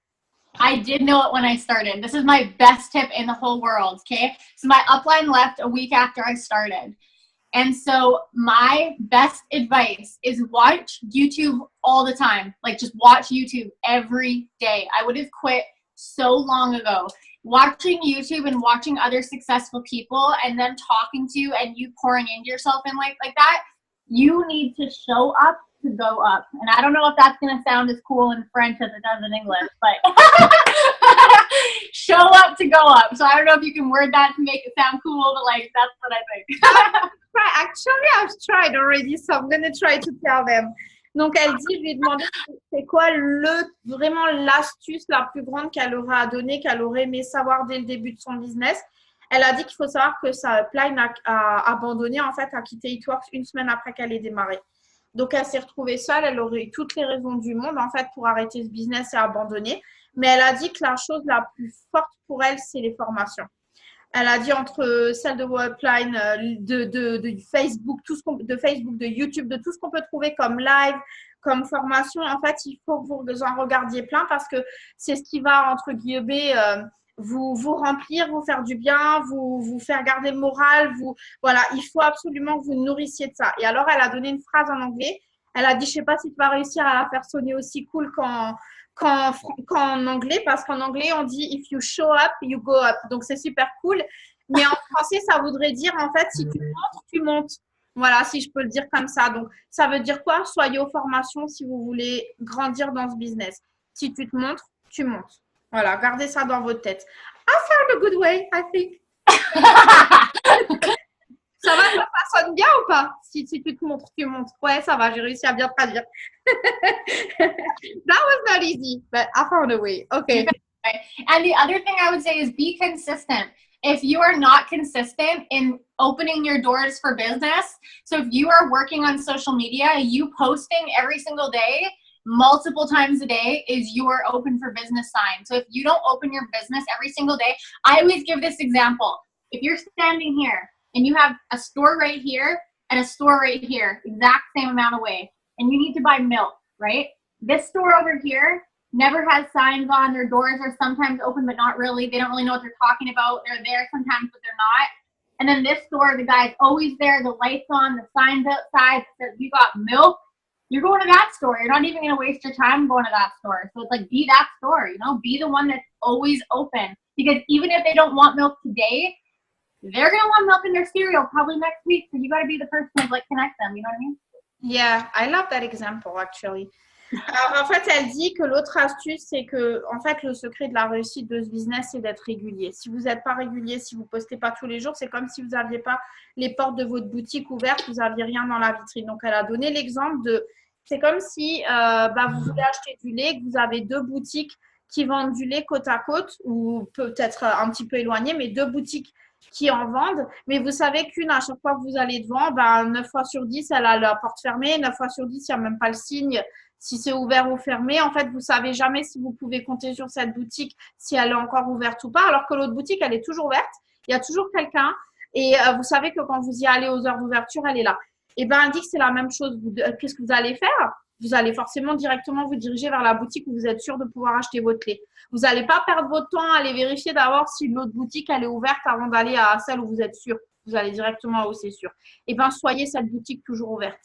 I did know it when I started. This is my best tip in the whole world, okay? So my upline left a week after I started. And so my best advice is watch YouTube all the time. Like just watch YouTube every day. I would have quit so long ago watching YouTube and watching other successful people and them talking to you and you pouring into yourself and like that, you need to show up to go up. And I don't know if that's going to sound as cool in French as it does in English, but show up to go up. So I don't know if you can word that to make it sound cool, but like that's what I think. Actually, I've tried already, so I'm going to try to tell them. Donc, elle dit, je lui ai demandé c'est quoi vraiment l'astuce la plus grande qu'elle aurait à donner, qu'elle aurait aimé savoir dès le début de son business. Elle a dit qu'il faut savoir que sa Pline a abandonné, en fait, a quitté It Works une semaine après qu'elle ait démarré. Donc, elle s'est retrouvée seule. Elle aurait eu toutes les raisons du monde, en fait, pour arrêter ce business et abandonner. Mais elle a dit que la chose la plus forte pour elle, c'est les formations. Elle a dit entre celle de Webline, de Facebook, de Facebook, de YouTube, de tout ce qu'on peut trouver comme live, comme formation. En fait, il faut que vous en regardiez plein parce que c'est ce qui va, entre guillemets, vous remplir, vous faire du bien, vous faire garder le moral. Voilà, il faut absolument que vous nourrissiez de ça. Et alors, elle a donné une phrase en anglais. Elle a dit, je ne sais pas si tu vas réussir à la faire sonner aussi cool qu'en anglais, parce qu'en anglais, on dit if you show up, you go up. Donc, c'est super cool. Mais en français, ça voudrait dire, en fait, si tu montes, tu montes. Voilà, si je peux le dire comme ça. Donc, ça veut dire quoi? Soyez aux formations si vous voulez grandir dans ce business. Si tu te montres, tu montes. Voilà, gardez ça dans votre tête. I found a good way, I think. Ça va, ça sonne bien ou pas? Si tu te montres, tu montes. Ouais, ça va, j'ai réussi à bien traduire. That was not easy, but I found a way. Okay. And the other thing I would say is be consistent. If you are not consistent in opening your doors for business, so if you are working on social media, you posting every single day, multiple times a day is your open for business sign. So if you don't open your business every single day, I always give this example. If you're standing here, and you have a store right here and a store right here, exact same amount away, and you need to buy milk, right? This store over here never has signs on. Their doors are sometimes open, but not really. They don't really know what they're talking about. They're there sometimes, but they're not. And then this store, the guy's always there, the lights on, the signs outside that says, you got milk. You're going to that store. You're not even going to waste your time going to that store. So it's like, be that store, you know, be the one that's always open. Because even if they don't want milk today, they're going to want milk in their cereal probably next week. So you got to be the person to like connect them. You know what I mean? Yeah, I love that example actually. Alors, en fait, elle dit que l'autre astuce, c'est que, en fait, le secret de la réussite de ce business, c'est d'être régulier. Si vous n'êtes pas régulier, si vous ne postez pas tous les jours, c'est comme si vous n'aviez pas les portes de votre boutique ouvertes, vous n'aviez rien dans la vitrine. Donc, elle a donné l'exemple de, c'est comme si vous voulez acheter du lait, que vous avez deux boutiques qui vendent du lait côte à côte, ou peut-être un petit peu éloignées, mais deux boutiques qui en vendent, mais vous savez qu'une, à chaque fois que vous allez devant, 9 fois sur 10, elle a la porte fermée, 9 fois sur 10, il n'y a même pas le signe si c'est ouvert ou fermé. En fait, vous ne savez jamais si vous pouvez compter sur cette boutique, si elle est encore ouverte ou pas, alors que l'autre boutique, elle est toujours ouverte, il y a toujours quelqu'un, et vous savez que quand vous y allez aux heures d'ouverture, elle est là. Et bien, elle dit que c'est la même chose. Qu'est-ce que vous allez faire? Vous allez forcément directement vous diriger vers la boutique où vous êtes sûr de pouvoir acheter votre lait. Vous n'allez pas perdre votre temps à aller vérifier d'abord si l'autre boutique elle est ouverte avant d'aller à celle où vous êtes sûr. Vous allez directement où c'est sûr. Et bien, soyez cette boutique toujours ouverte.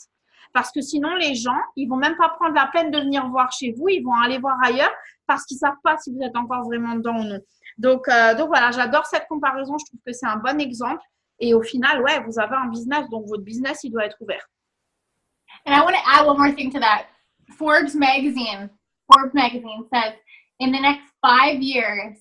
Parce que sinon, les gens, ils vont même pas prendre la peine de venir voir chez vous. Ils vont aller voir ailleurs parce qu'ils savent pas si vous êtes encore vraiment dedans ou non. Donc voilà, j'adore cette comparaison. Je trouve que c'est un bon exemple. Et au final, ouais, vous avez un business. Donc, votre business, il doit être ouvert. And I want to add one more thing to that. Forbes magazine says in the next 5 years,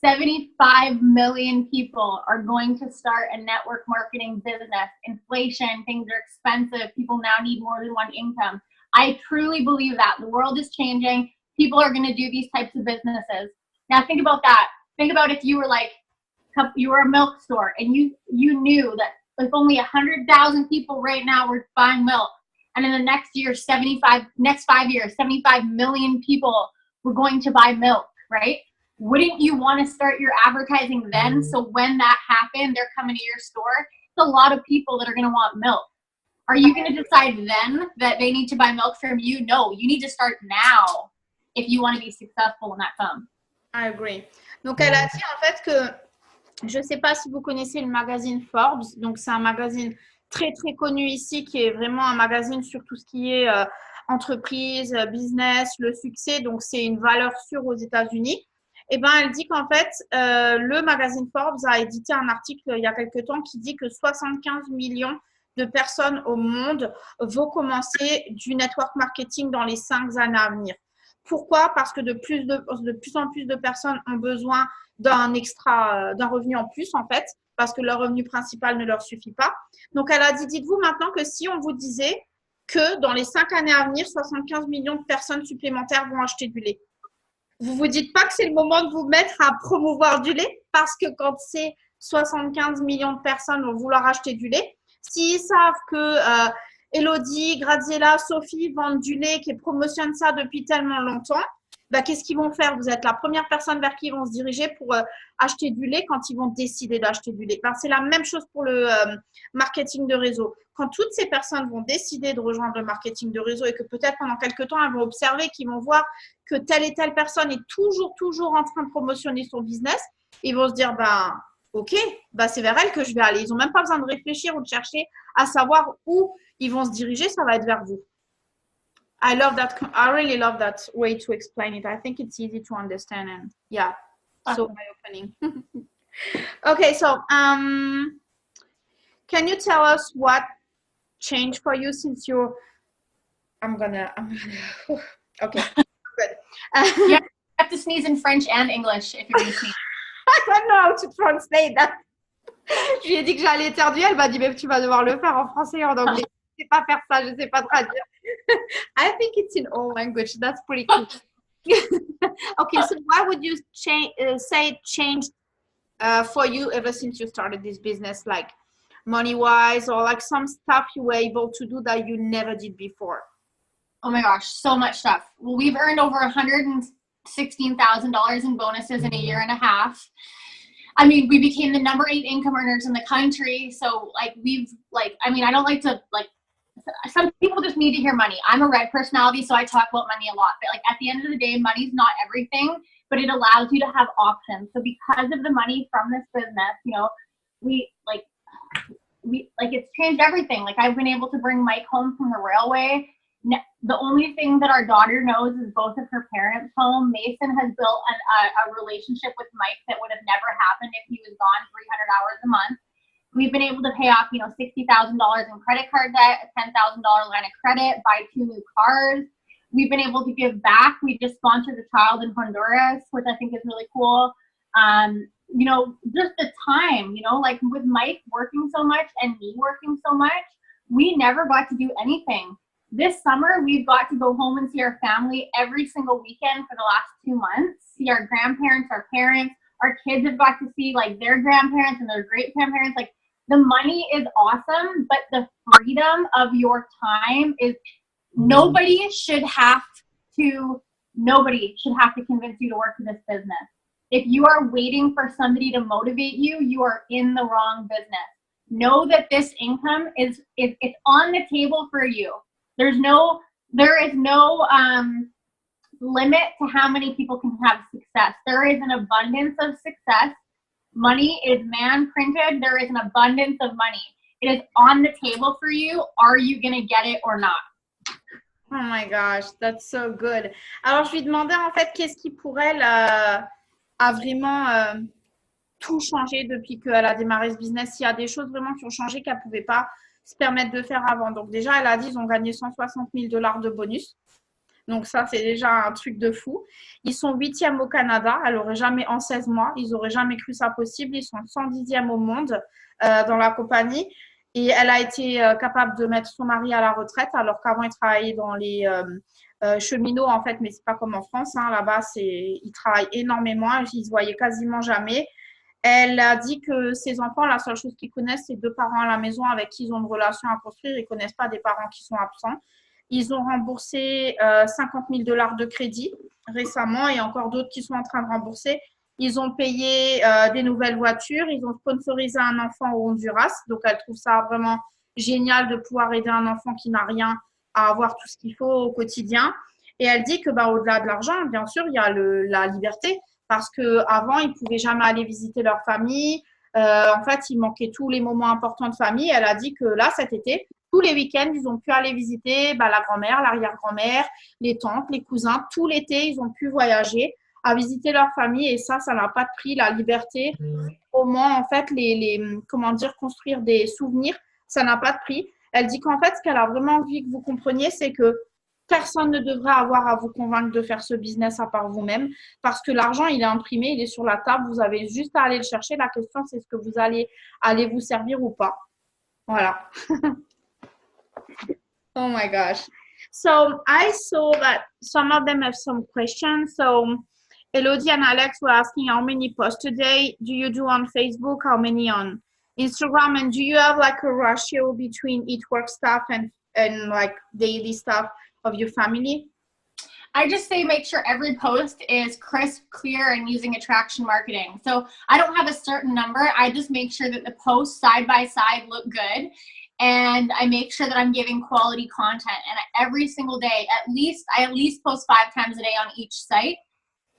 75 million people are going to start a network marketing business. Inflation, things are expensive. People now need more than one income. I truly believe that. The world is changing. People are going to do these types of businesses. Now think about that. Think about if you were you were a milk store and you knew that if only 100,000 people right now were buying milk, and in the next 5 years, 75 million people were going to buy milk, right? Wouldn't you want to start your advertising then? So when that happened, they're coming to your store. It's a lot of people that are going to want milk. Are you going to decide then that they need to buy milk from you? No, you need to start now if you want to be successful in that come. I agree. Donc, elle a dit en fait que, je ne sais pas si vous connaissez le magazine Forbes. Donc, c'est un magazine très, très connu ici qui est vraiment un magazine sur tout ce qui est entreprise, business, le succès. Donc, c'est une valeur sûre aux États-Unis. Eh ben, elle dit qu'en fait, le magazine Forbes a édité un article il y a quelque temps qui dit que 75 millions de personnes au monde vont commencer du network marketing dans les 5 années à venir. Pourquoi? Parce que de plus en plus de personnes ont besoin d'un revenu en plus, en fait, parce que leur revenu principal ne leur suffit pas. Donc, elle a dit, dites-vous maintenant que si on vous disait que dans les 5 années à venir, 75 millions de personnes supplémentaires vont acheter du lait. Vous vous dites pas que c'est le moment de vous mettre à promouvoir du lait parce que quand c'est 75 millions de personnes vont vouloir acheter du lait, s'ils savent que Elodie, Graziella, Sophie vendent du lait, qui promotionnent ça depuis tellement longtemps, bah, qu'est-ce qu'ils vont faire? Vous êtes la première personne vers qui ils vont se diriger pour acheter du lait quand ils vont décider d'acheter du lait. Ben, c'est la même chose pour le marketing de réseau. Quand toutes ces personnes vont décider de rejoindre le marketing de réseau et que peut-être pendant quelques temps, elles vont observer, qu'ils vont voir que telle et telle personne est toujours en train de promotionner son business, ils vont se dire, ben, ok, ben, c'est vers elle que je vais aller. Ils n'ont même pas besoin de réfléchir ou de chercher à savoir où ils vont se diriger, ça va être vers vous. I love that. I really love that way to explain it. I think it's easy to understand and yeah, so eye-opening. Okay, so can you tell us what changed for you since you're? I'm gonna. Okay, good. You have to sneeze in French and English if you're going to sneeze. I don't know how to translate that. Je lui ai dit que j'allais éternuer. Elle m'a dit, mais tu vas devoir le faire en français et en anglais. Je sais pas faire ça. Je sais pas traduire. I think it's in all language. That's pretty cool. Okay, so what would you say changed for you ever since you started this business, like money-wise, or like some stuff you were able to do that you never did before? Oh my gosh, so much stuff. Well, we've earned over $116,000 in bonuses in a year and a half. I mean, we became the #8 income earners in the country. So I don't like to some people just need to hear money. I'm a red personality, so I talk about money a lot. But like at the end of the day, money's not everything, but it allows you to have options. So because of the money from this business, you know, it's changed everything. Like I've been able to bring Mike home from the railway. The only thing that our daughter knows is both of her parents home. Mason has built a relationship with Mike that would have never happened if he was gone 300 hours a month. We've been able to pay off, $60,000 in credit card debt, a $10,000 line of credit, buy 2 new cars. We've been able to give back. We just sponsored a child in Honduras, which I think is really cool. Just the time, like with Mike working so much and me working so much, we never got to do anything. This summer, we've got to go home and see our family every single weekend for the last 2 months, see our grandparents, our parents. Our kids have got to see like their grandparents and their great grandparents. Like the money is awesome, but the freedom of your time is nobody should have to convince you to work for this business. If you are waiting for somebody to motivate you, you are in the wrong business. Know that this income it's on the table for you. There is no limit to how many people can have success. There is an abundance of success. Money is man printed. There is an abundance of money. It is on the table for you. Are you going to get it or not? Oh my gosh, that's so good. Alors, je lui demandais en fait qu'est-ce qui pour elle a vraiment tout changé depuis qu'elle a démarré ce business. Il y a des choses vraiment qui ont changé qu'elle ne pouvait pas se permettre de faire avant. Donc déjà, elle a dit ils ont gagné $160,000 de bonus. Donc ça, c'est déjà un truc de fou. Ils sont 8e au Canada. Elle aurait jamais, en 16 mois, ils n'auraient jamais cru ça possible. Ils sont 110e au monde dans la compagnie. Et elle a été capable de mettre son mari à la retraite, alors qu'avant, il travaillait dans les cheminots, en fait, mais c'est pas comme en France. Hein. Là-bas, ils travaillent énormément. Ils se voyaient quasiment jamais. Elle a dit que ses enfants, la seule chose qu'ils connaissent, c'est 2 parents à la maison avec qui ils ont une relation à construire. Ils ne connaissent pas des parents qui sont absents. Ils ont remboursé $50,000 de crédit récemment et encore d'autres qui sont en train de rembourser. Ils ont payé des nouvelles voitures. Ils ont sponsorisé un enfant au Honduras. Donc, elle trouve ça vraiment génial de pouvoir aider un enfant qui n'a rien à avoir tout ce qu'il faut au quotidien. Et elle dit que au-delà de l'argent, bien sûr, il y a la liberté. Parce qu'avant, ils ne pouvaient jamais aller visiter leur famille. En fait, il manquait tous les moments importants de famille. Elle a dit que là, cet été, tous les week-ends, ils ont pu aller visiter la grand-mère, l'arrière-grand-mère, les tantes, les cousins. Tout l'été, ils ont pu voyager à visiter leur famille et ça n'a pas de prix, la liberté. Comment, en fait, comment dire, construire des souvenirs, ça n'a pas de prix. Elle dit qu'en fait, ce qu'elle a vraiment envie que vous compreniez, c'est que personne ne devrait avoir à vous convaincre de faire ce business à part vous-même parce que l'argent, il est imprimé, il est sur la table, vous avez juste à aller le chercher. La question, c'est ce que vous allez vous servir ou pas. Voilà. Oh my gosh. So I saw that some of them have some questions. So Elodie and Alex were asking how many posts a day do you do on Facebook, how many on Instagram, and do you have like a ratio between each work stuff and like daily stuff of your family? I just say make sure every post is crisp, clear, and using attraction marketing. So I don't have a certain number. I just make sure that the posts side by side look good. And I make sure that I'm giving quality content. And every single day, I at least post 5 times a day on each site,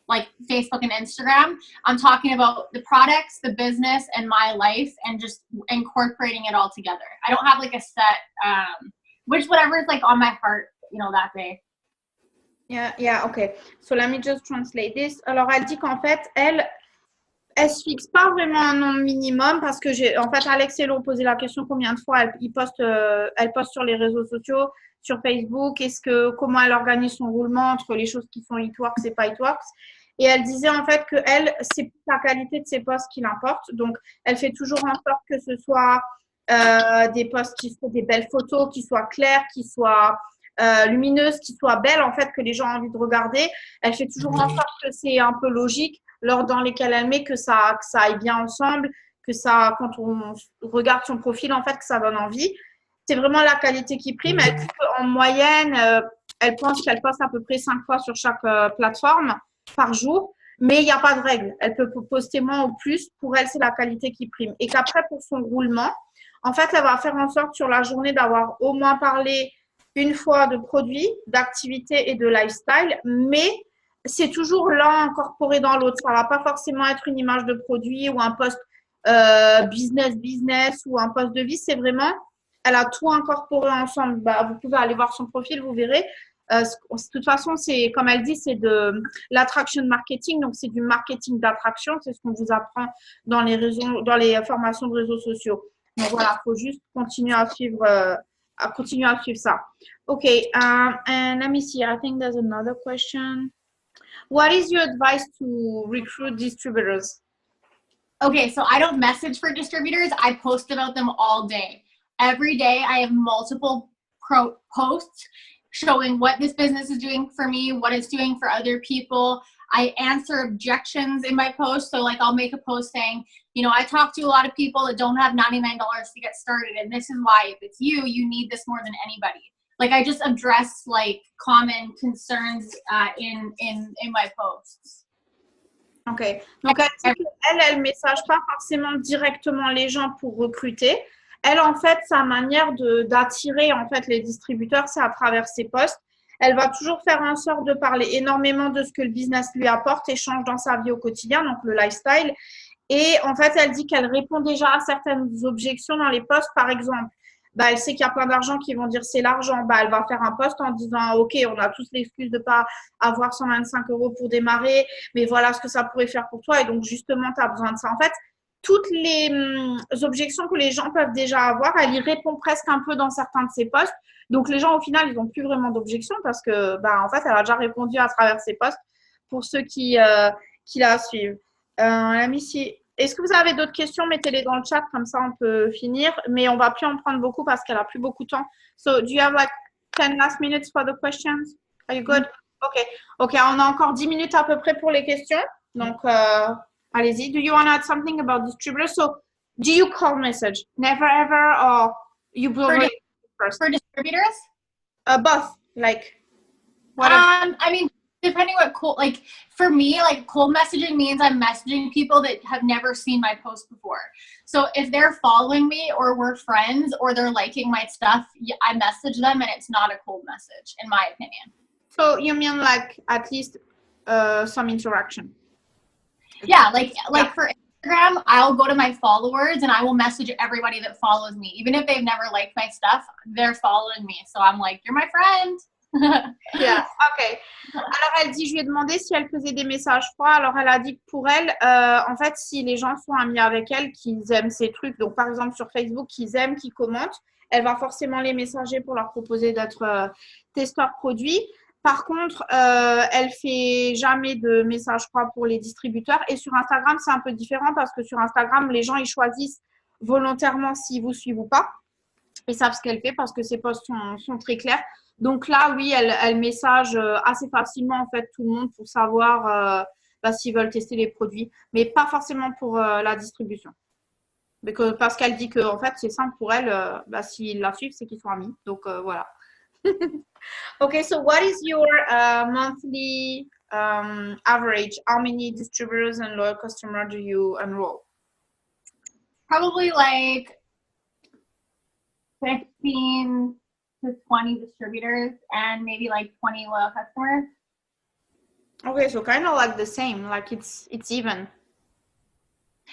like Facebook and Instagram. I'm talking about the products, the business, and my life, and just incorporating it all together. I don't have like a set, whatever is like on my heart, that day. Yeah, okay. So let me just translate this. Alors, elle dit qu'en fait, elle se fixe pas vraiment un nombre minimum parce que en fait, Alex et Lo ont posé la question combien de fois elle poste sur les réseaux sociaux, sur Facebook, comment elle organise son roulement entre les choses qui sont It Works et pas It Works. Et elle disait en fait que elle, c'est la qualité de ses posts qui l'importe. Donc, elle fait toujours en sorte que ce soit des posts qui soient des belles photos, qui soient claires, qui soient lumineuses, qui soient belles, en fait, que les gens ont envie de regarder. Elle fait toujours en sorte que c'est un peu logique, l'ordre dans lesquels elle met, que ça aille bien ensemble, que ça, quand on regarde son profil, en fait, que ça donne envie. C'est vraiment la qualité qui prime. Elle dit qu'en moyenne, elle pense qu'elle poste à peu près 5 fois sur chaque plateforme par jour, mais il n'y a pas de règle. Elle peut poster moins ou plus. Pour elle, c'est la qualité qui prime. Et qu'après, pour son roulement, en fait, elle va faire en sorte sur la journée d'avoir au moins parlé une fois de produits, d'activités et de lifestyle, mais c'est toujours l'un incorporé dans l'autre. Ça ne va pas forcément être une image de produit ou un post business ou un post de vie. C'est vraiment, elle a tout incorporé ensemble. Vous pouvez aller voir son profil, vous verrez. De toute façon, c'est comme elle dit, c'est de l'attraction marketing, donc c'est du marketing d'attraction. C'est ce qu'on vous apprend dans les formations de réseaux sociaux. Donc voilà, il faut juste continuer à suivre ça. Okay, and let me see. I think there's another question. What is your advice to recruit distributors? Okay, so I don't message for distributors. I post about them all day. Every day I have multiple posts showing what this business is doing for me, what it's doing for other people. I answer objections in my post. So like I'll make a post saying, I talk to a lot of people that don't have $99 to get started. And this is why if it's you need this more than anybody. Like I just address like common concerns in my posts. Ok. Donc elle message pas forcément directement les gens pour recruter. Elle, en fait, sa manière d'attirer en fait les distributeurs, c'est à travers ses posts. Elle va toujours faire en sorte de parler énormément de ce que le business lui apporte et change dans sa vie au quotidien, donc le lifestyle. Et en fait, elle dit qu'elle répond déjà à certaines objections dans les posts. Par exemple, elle sait qu'il y a plein d'argent qui vont dire c'est l'argent. Elle va faire un post en disant ok, on a tous l'excuse de ne pas avoir 125 € pour démarrer, mais voilà ce que ça pourrait faire pour toi. Et donc, justement, tu as besoin de ça. En fait, toutes les objections que les gens peuvent déjà avoir, elle y répond presque un peu dans certains de ses posts. Donc, les gens, au final, ils n'ont plus vraiment d'objections parce que, en fait, elle a déjà répondu à travers ses posts pour ceux qui la suivent. Est-ce que vous avez d'autres questions? Mettez-les dans le chat, comme ça, on peut finir. Mais on ne va plus en prendre beaucoup parce qu'elle n'a plus beaucoup de temps. So, do you have like 10 last minutes for the questions? Are you good? OK, on a encore 10 minutes à peu près pour les questions. Donc, allez-y. Do you want to add something about distributors? So, do you call message? Never ever, or you will first? For distributors? Both. Like, whatever. I mean, depending what for me, like cold messaging means I'm messaging people that have never seen my post before. So if they're following me or we're friends or they're liking my stuff, I message them and it's not a cold message, in my opinion. So you mean like at least some interaction? Yeah, like for Instagram, I'll go to my followers and I will message everybody that follows me. Even if they've never liked my stuff, they're following me. So I'm like, you're my friend. Yeah, ok. Alors, elle dit, je lui ai demandé si elle faisait des messages froids. Alors, elle a dit que pour elle, en fait, si les gens sont amis avec elle, qu'ils aiment ces trucs, donc par exemple sur Facebook, qu'ils aiment, qu'ils commentent, elle va forcément les messager pour leur proposer d'être testeur produit. Par contre, elle fait jamais de messages froids pour les distributeurs. Et sur Instagram, c'est un peu différent parce que sur Instagram, les gens, ils choisissent volontairement s'ils vous suivent ou pas. Ils savent ce qu'elle fait parce que ses posts sont très clairs. Donc là, oui, elle message assez facilement en fait tout le monde pour savoir s'ils veulent tester les produits, mais pas forcément pour la distribution. Parce qu'elle dit que en fait c'est simple pour elle, s'ils la suivent, c'est qu'ils sont amis. Donc voilà. Okay, so what is your monthly average? How many distributors and loyal customers do you enroll? Probably like 15 to 20 distributors and maybe like 20 loyal customers. Okay, so kind of like the same, like it's even.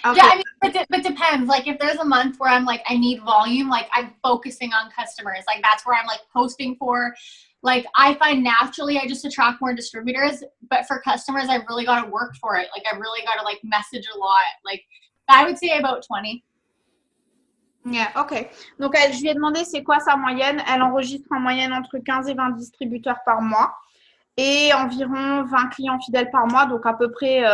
Okay. Yeah, I mean, but depends. Like if there's a month where I'm like, I need volume, like I'm focusing on customers. Like that's where I'm like posting for. Like I find naturally I just attract more distributors, but for customers, I've really got to work for it. Like I've really got to like message a lot. Like I would say about 20. Yeah, ok. Donc, je lui ai demandé c'est quoi sa moyenne. Elle enregistre en moyenne entre 15 et 20 distributeurs par mois et environ 20 clients fidèles par mois, donc à peu près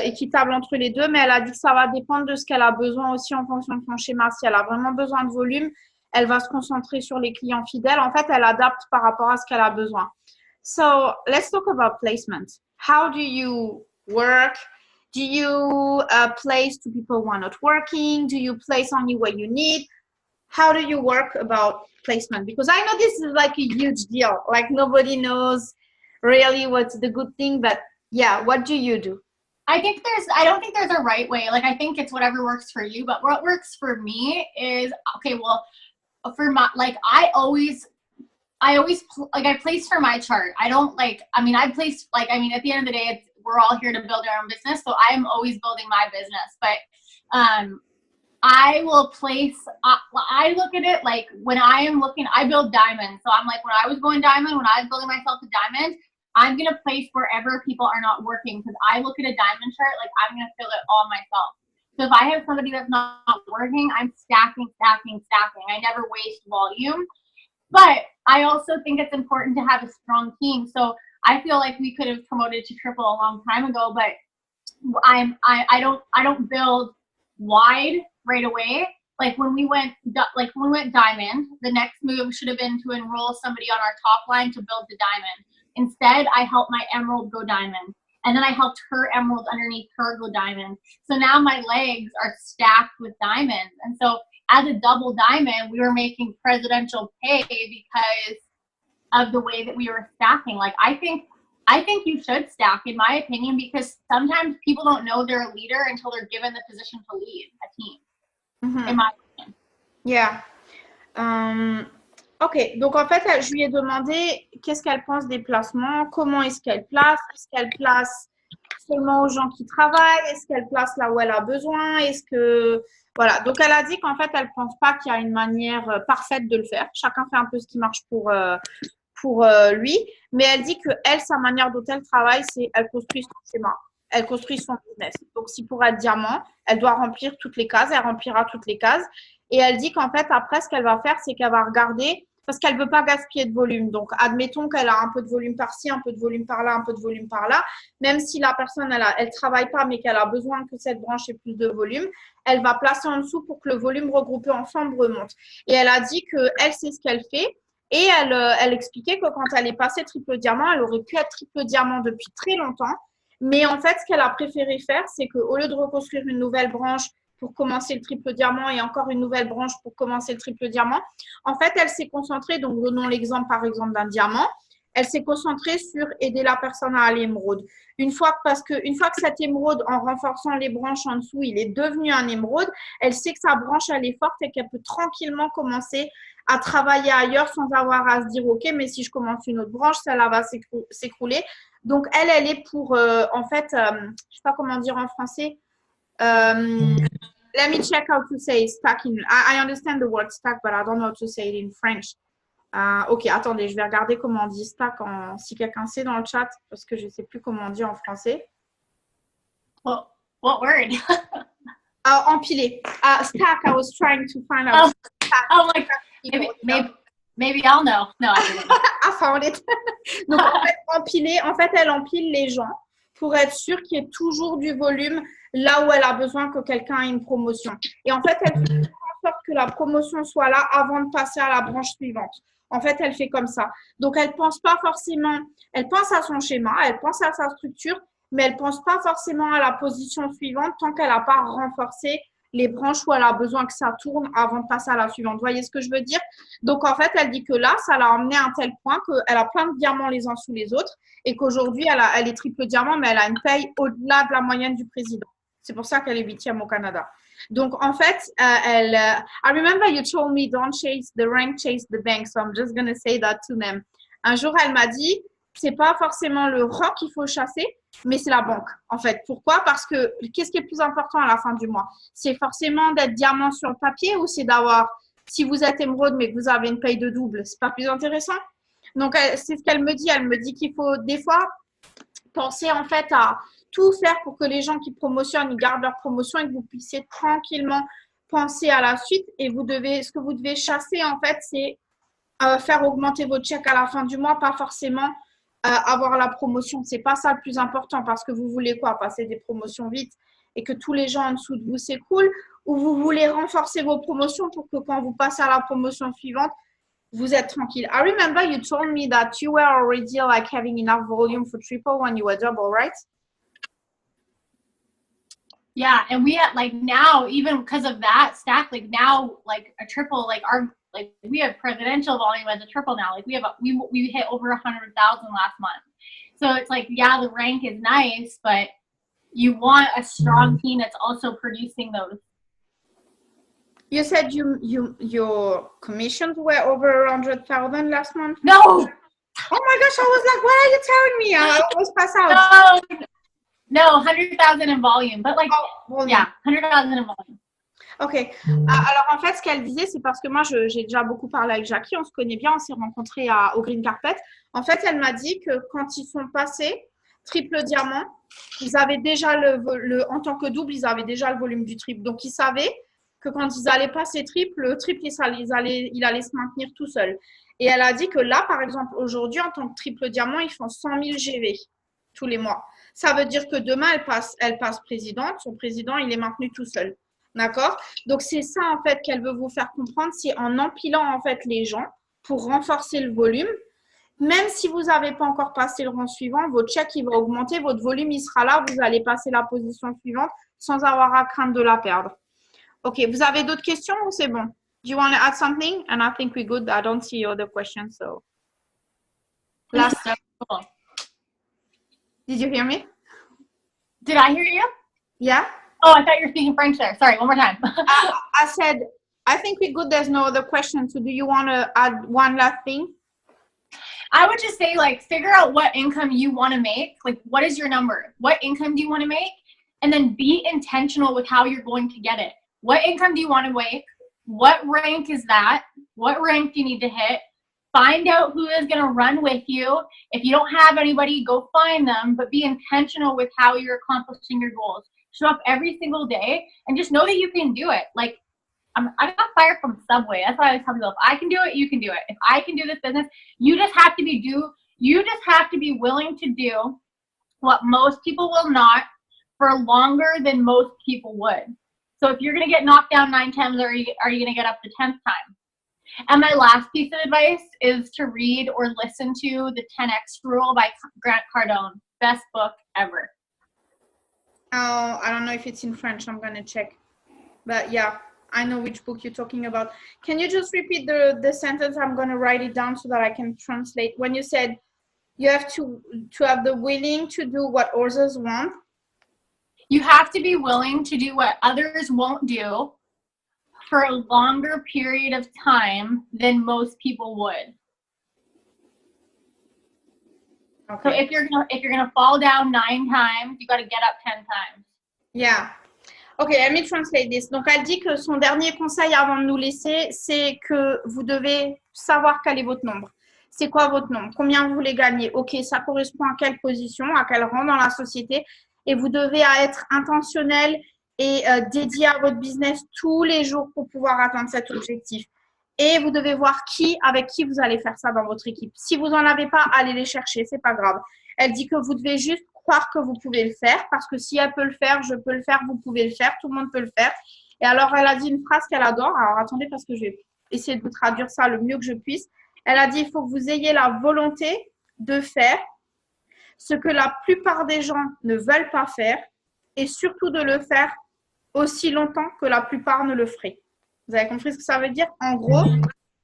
équitable entre les deux. Mais elle a dit que ça va dépendre de ce qu'elle a besoin aussi en fonction de son schéma. Si elle a vraiment besoin de volume, elle va se concentrer sur les clients fidèles. En fait, elle adapte par rapport à ce qu'elle a besoin. So, let's talk about placement. How do you work? Do you place to people who are not working? Do you place only what you need? How do you work about placement? Because I know this is like a huge deal. Like nobody knows really what's the good thing, but yeah, what do you do? I don't think there's a right way. Like I think it's whatever works for you, but what works for me is, okay, well, for my, like I always like I place for my chart. I don't like, I mean, I place like, I mean, at the end of the day, we're all here to build our own business. So I am always building my business, but I will place, I look at it like when I am looking, I build diamonds. So I'm like, when I was going diamond, when I was building myself a diamond, I'm going to place wherever people are not working because I look at a diamond chart, like I'm going to fill it all myself. So if I have somebody that's not working, I'm stacking. I never waste volume. But I also think it's important to have a strong team. So I feel like we could have promoted to triple a long time ago, but I don't build wide right away. Like when we went diamond, the next move should have been to enroll somebody on our top line to build the diamond. Instead, I helped my emerald go diamond. And then I helped her emerald underneath her go diamond. So now my legs are stacked with diamonds. And so as a double diamond, we were making presidential pay because of the way that we were stacking. Like I think you should stack, in my opinion, because sometimes people don't know they're a leader until they're given the position to lead a team. In my opinion. Yeah. Ok, donc en fait, je lui ai demandé qu'est-ce qu'elle pense des placements, comment est-ce qu'elle place seulement aux gens qui travaillent, est-ce qu'elle place là où elle a besoin, voilà. Donc elle a dit qu'en fait, elle pense pas qu'il y a une manière parfaite de le faire. Chacun fait un peu ce qui marche pour lui, mais elle dit que elle, sa manière dont elle travaille, c'est elle construit son schéma, elle construit son business. Donc si pour être diamant, elle doit remplir toutes les cases, elle remplira toutes les cases. Et elle dit qu'en fait, après, ce qu'elle va faire, c'est qu'elle va regarder, parce qu'elle ne veut pas gaspiller de volume. Donc, admettons qu'elle a un peu de volume par-ci, un peu de volume par-là, un peu de volume par-là. Même si la personne, elle travaille pas, mais qu'elle a besoin que cette branche ait plus de volume, elle va placer en dessous pour que le volume regroupé ensemble remonte. Et elle a dit qu'elle sait ce qu'elle fait. Et elle expliquait que quand elle est passée triple diamant, elle aurait pu être triple diamant depuis très longtemps. Mais en fait, ce qu'elle a préféré faire, c'est qu'au lieu de reconstruire une nouvelle branche pour commencer le triple diamant et encore une nouvelle branche pour commencer le triple diamant, en fait, elle s'est concentrée, donc donnons l'exemple par exemple d'un diamant, elle s'est concentrée sur aider la personne à aller émeraude. Une fois que cet émeraude, en renforçant les branches en dessous, il est devenu un émeraude, elle sait que sa branche, elle est forte et qu'elle peut tranquillement commencer à travailler ailleurs sans avoir à se dire, OK, mais si je commence une autre branche, celle-là va s'écrouler. Donc, elle est pour, en fait, je ne sais pas comment dire en français, let me check how to say stacking. I understand the word stack, but I don't know how to say it in French. Ok, attendez, je vais regarder comment on dit stack si quelqu'un sait dans le chat, parce que je ne sais plus comment on dit en français. What word? Empiler. Stack, I was trying to find out. Oh, like, maybe I'll know. No, I don't know. I found it. Donc, en fait, empiler, en fait, elle empile les gens pour être sûre qu'il y ait toujours du volume là où elle a besoin que quelqu'un ait une promotion. Et en fait, elle fait en sorte que la promotion soit là avant de passer à la branche suivante. En fait, elle fait comme ça. Donc, elle pense pas forcément, elle pense à son schéma, elle pense à sa structure, mais elle pense pas forcément à la position suivante tant qu'elle n'a pas renforcé les branches où elle a besoin que ça tourne avant de passer à la suivante. Vous voyez ce que je veux dire? Donc, en fait, elle dit que là, ça l'a emmené à un tel point qu'elle a plein de diamants les uns sous les autres et qu'aujourd'hui, elle est triple diamant, mais elle a une paye au-delà de la moyenne du président. C'est pour ça qu'elle est 8e au Canada. Donc, en fait, I remember you told me don't chase the rank, chase the bank. So I'm just going to say that to them. Un jour, elle m'a dit, c'est pas forcément le rang qu'il faut chasser, mais c'est la banque, en fait. Pourquoi? Parce que qu'est-ce qui est le plus important à la fin du mois? C'est forcément d'être diamant sur le papier ou c'est d'avoir, si vous êtes émeraude mais que vous avez une paye de double, c'est pas plus intéressant? Donc, c'est ce qu'elle me dit. Elle me dit qu'il faut des fois penser en fait à tout faire pour que les gens qui promotionnent, ils gardent leur promotion et que vous puissiez tranquillement penser à la suite. Et ce que vous devez chasser en fait, c'est faire augmenter votre chèque à la fin du mois, pas forcément avoir la promotion. C'est pas ça le plus important parce que vous voulez quoi? Passer des promotions vite et que tous les gens en dessous de vous s'écoulent, ou vous voulez renforcer vos promotions pour que quand vous passez à la promotion suivante, vous êtes tranquille. I remember you told me that you were already like having enough volume for triple when you were double, right? Yeah, and we had like now, even because of that stack, like now, like a triple, like we have presidential volume as a triple now. Like we hit over 100,000 last month. So it's like, yeah, the rank is nice, but you want a strong team that's also producing those. You said your commissions were over 100,000 last month? No! Oh my gosh, I was like, what are you telling me? I almost passed out. No, 100,000 in volume, but like, yeah, 100,000 in volume. Ok. Alors, en fait, ce qu'elle disait, c'est parce que moi, j'ai déjà beaucoup parlé avec Jacquie, on se connaît bien, on s'est rencontrés au Green Carpet. En fait, elle m'a dit que quand ils sont passés triple diamant, ils avaient déjà en tant que double, ils avaient déjà le volume du triple. Donc, ils savaient que quand ils allaient passer triple, le triple, il allait se maintenir tout seul. Et elle a dit que là, par exemple, aujourd'hui, en tant que triple diamant, ils font 100 000 GV tous les mois. Ça veut dire que demain, elle passe présidente. Son président, il est maintenu tout seul. D'accord? Donc, c'est ça, en fait, qu'elle veut vous faire comprendre. C'est en empilant, en fait, les gens pour renforcer le volume. Même si vous n'avez pas encore passé le rang suivant, votre chèque, il va augmenter. Votre volume, il sera là. Vous allez passer la position suivante sans avoir à craindre de la perdre. OK. Vous avez d'autres questions ou c'est bon? Do you want to add something? And I think we're good. I don't see other questions, so. Last cool. Did you hear me? Did I hear you? Yeah. Oh, I thought you were speaking French there. Sorry, one more time. I said, I think we're good. There's no other questions. So do you want to add one last thing? I would just say, like, figure out what income you want to make. Like, what is your number? What income do you want to make? And then be intentional with how you're going to get it. What income do you want to make? What rank is that? What rank do you need to hit? Find out who is going to run with you. If you don't have anybody, go find them, but be intentional with how you're accomplishing your goals. Show up every single day and just know that you can do it. Like, I got fired from Subway. That's why I always tell people, if I can do it, you can do it. If I can do this business, you just have to be willing to do what most people will not for longer than most people would. So if you're going to get knocked down 9 times, are you going to get up the 10th time? And my last piece of advice is to read or listen to The 10X Rule by Grant Cardone. Best book ever. Oh, I don't know if it's in French. I'm going to check. But yeah, I know which book you're talking about. Can you just repeat the sentence? I'm going to write it down so that I can translate. When you said you have to have the willing to do what others want. You have to be willing to do what others won't do for a longer period of time than most people would. Okay. So if you're gonna fall down 9 times, you got to get up 10 times. Yeah. Ok, let me translate this. Donc, elle dit que son dernier conseil avant de nous laisser, c'est que vous devez savoir quel est votre nombre. C'est quoi votre nombre? Combien vous voulez gagner? Ok, ça correspond à quelle position, à quel rang dans la société. Et vous devez être intentionnel et dédié à votre business tous les jours pour pouvoir atteindre cet objectif. Et vous devez voir avec qui vous allez faire ça dans votre équipe. Si vous n'en avez pas, allez les chercher, c'est pas grave. Elle dit que vous devez juste croire que vous pouvez le faire parce que si elle peut le faire, je peux le faire, vous pouvez le faire, tout le monde peut le faire. Et alors, elle a dit une phrase qu'elle adore. Alors, attendez parce que je vais essayer de vous traduire ça le mieux que je puisse. Elle a dit, il faut que vous ayez la volonté de faire ce que la plupart des gens ne veulent pas faire et surtout de le faire aussi longtemps que la plupart ne le feraient. Vous avez compris ce que ça veut dire? En gros,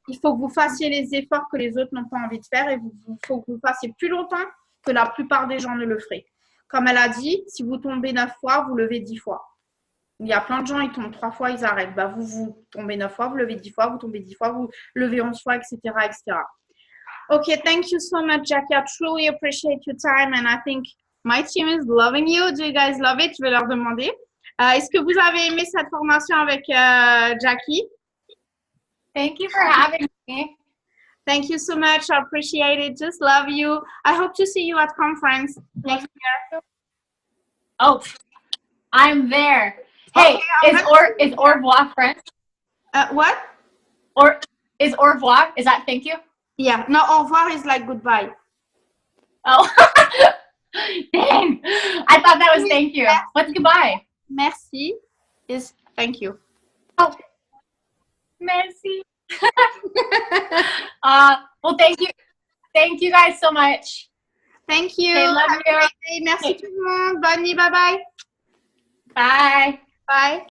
il faut que vous fassiez les efforts que les autres n'ont pas envie de faire et il faut que vous fassiez plus longtemps que la plupart des gens ne le feraient. Comme elle a dit, si vous tombez 9 fois, vous levez 10 fois. Il y a plein de gens, ils tombent 3 fois, ils arrêtent. Bah, vous tombez 9 fois, vous levez 10 fois, vous tombez 10 fois, vous levez 11 fois, etc., etc. Okay, thank you so much, Jacquie. I truly appreciate your time and I think my team is loving you. Do you guys love it? Je vais leur demander. Est-ce que vous avez aimé cette formation avec Jacquie? Thank you for having me. Thank you so much. I appreciate it. Just love you. I hope to see you at conference next year. Oh, I'm there. Hey, okay, is au revoir French? What? Or is au revoir? Is that thank you? Yeah. No, au revoir is like goodbye. Oh, dang. I thought that was thank you. What's goodbye? Merci is thank you. Oh, merci. Well, thank you. Thank you guys so much. Thank you. Okay, love you. Merci tout le monde. Bonne nuit. Bye bye. Bye. Bye.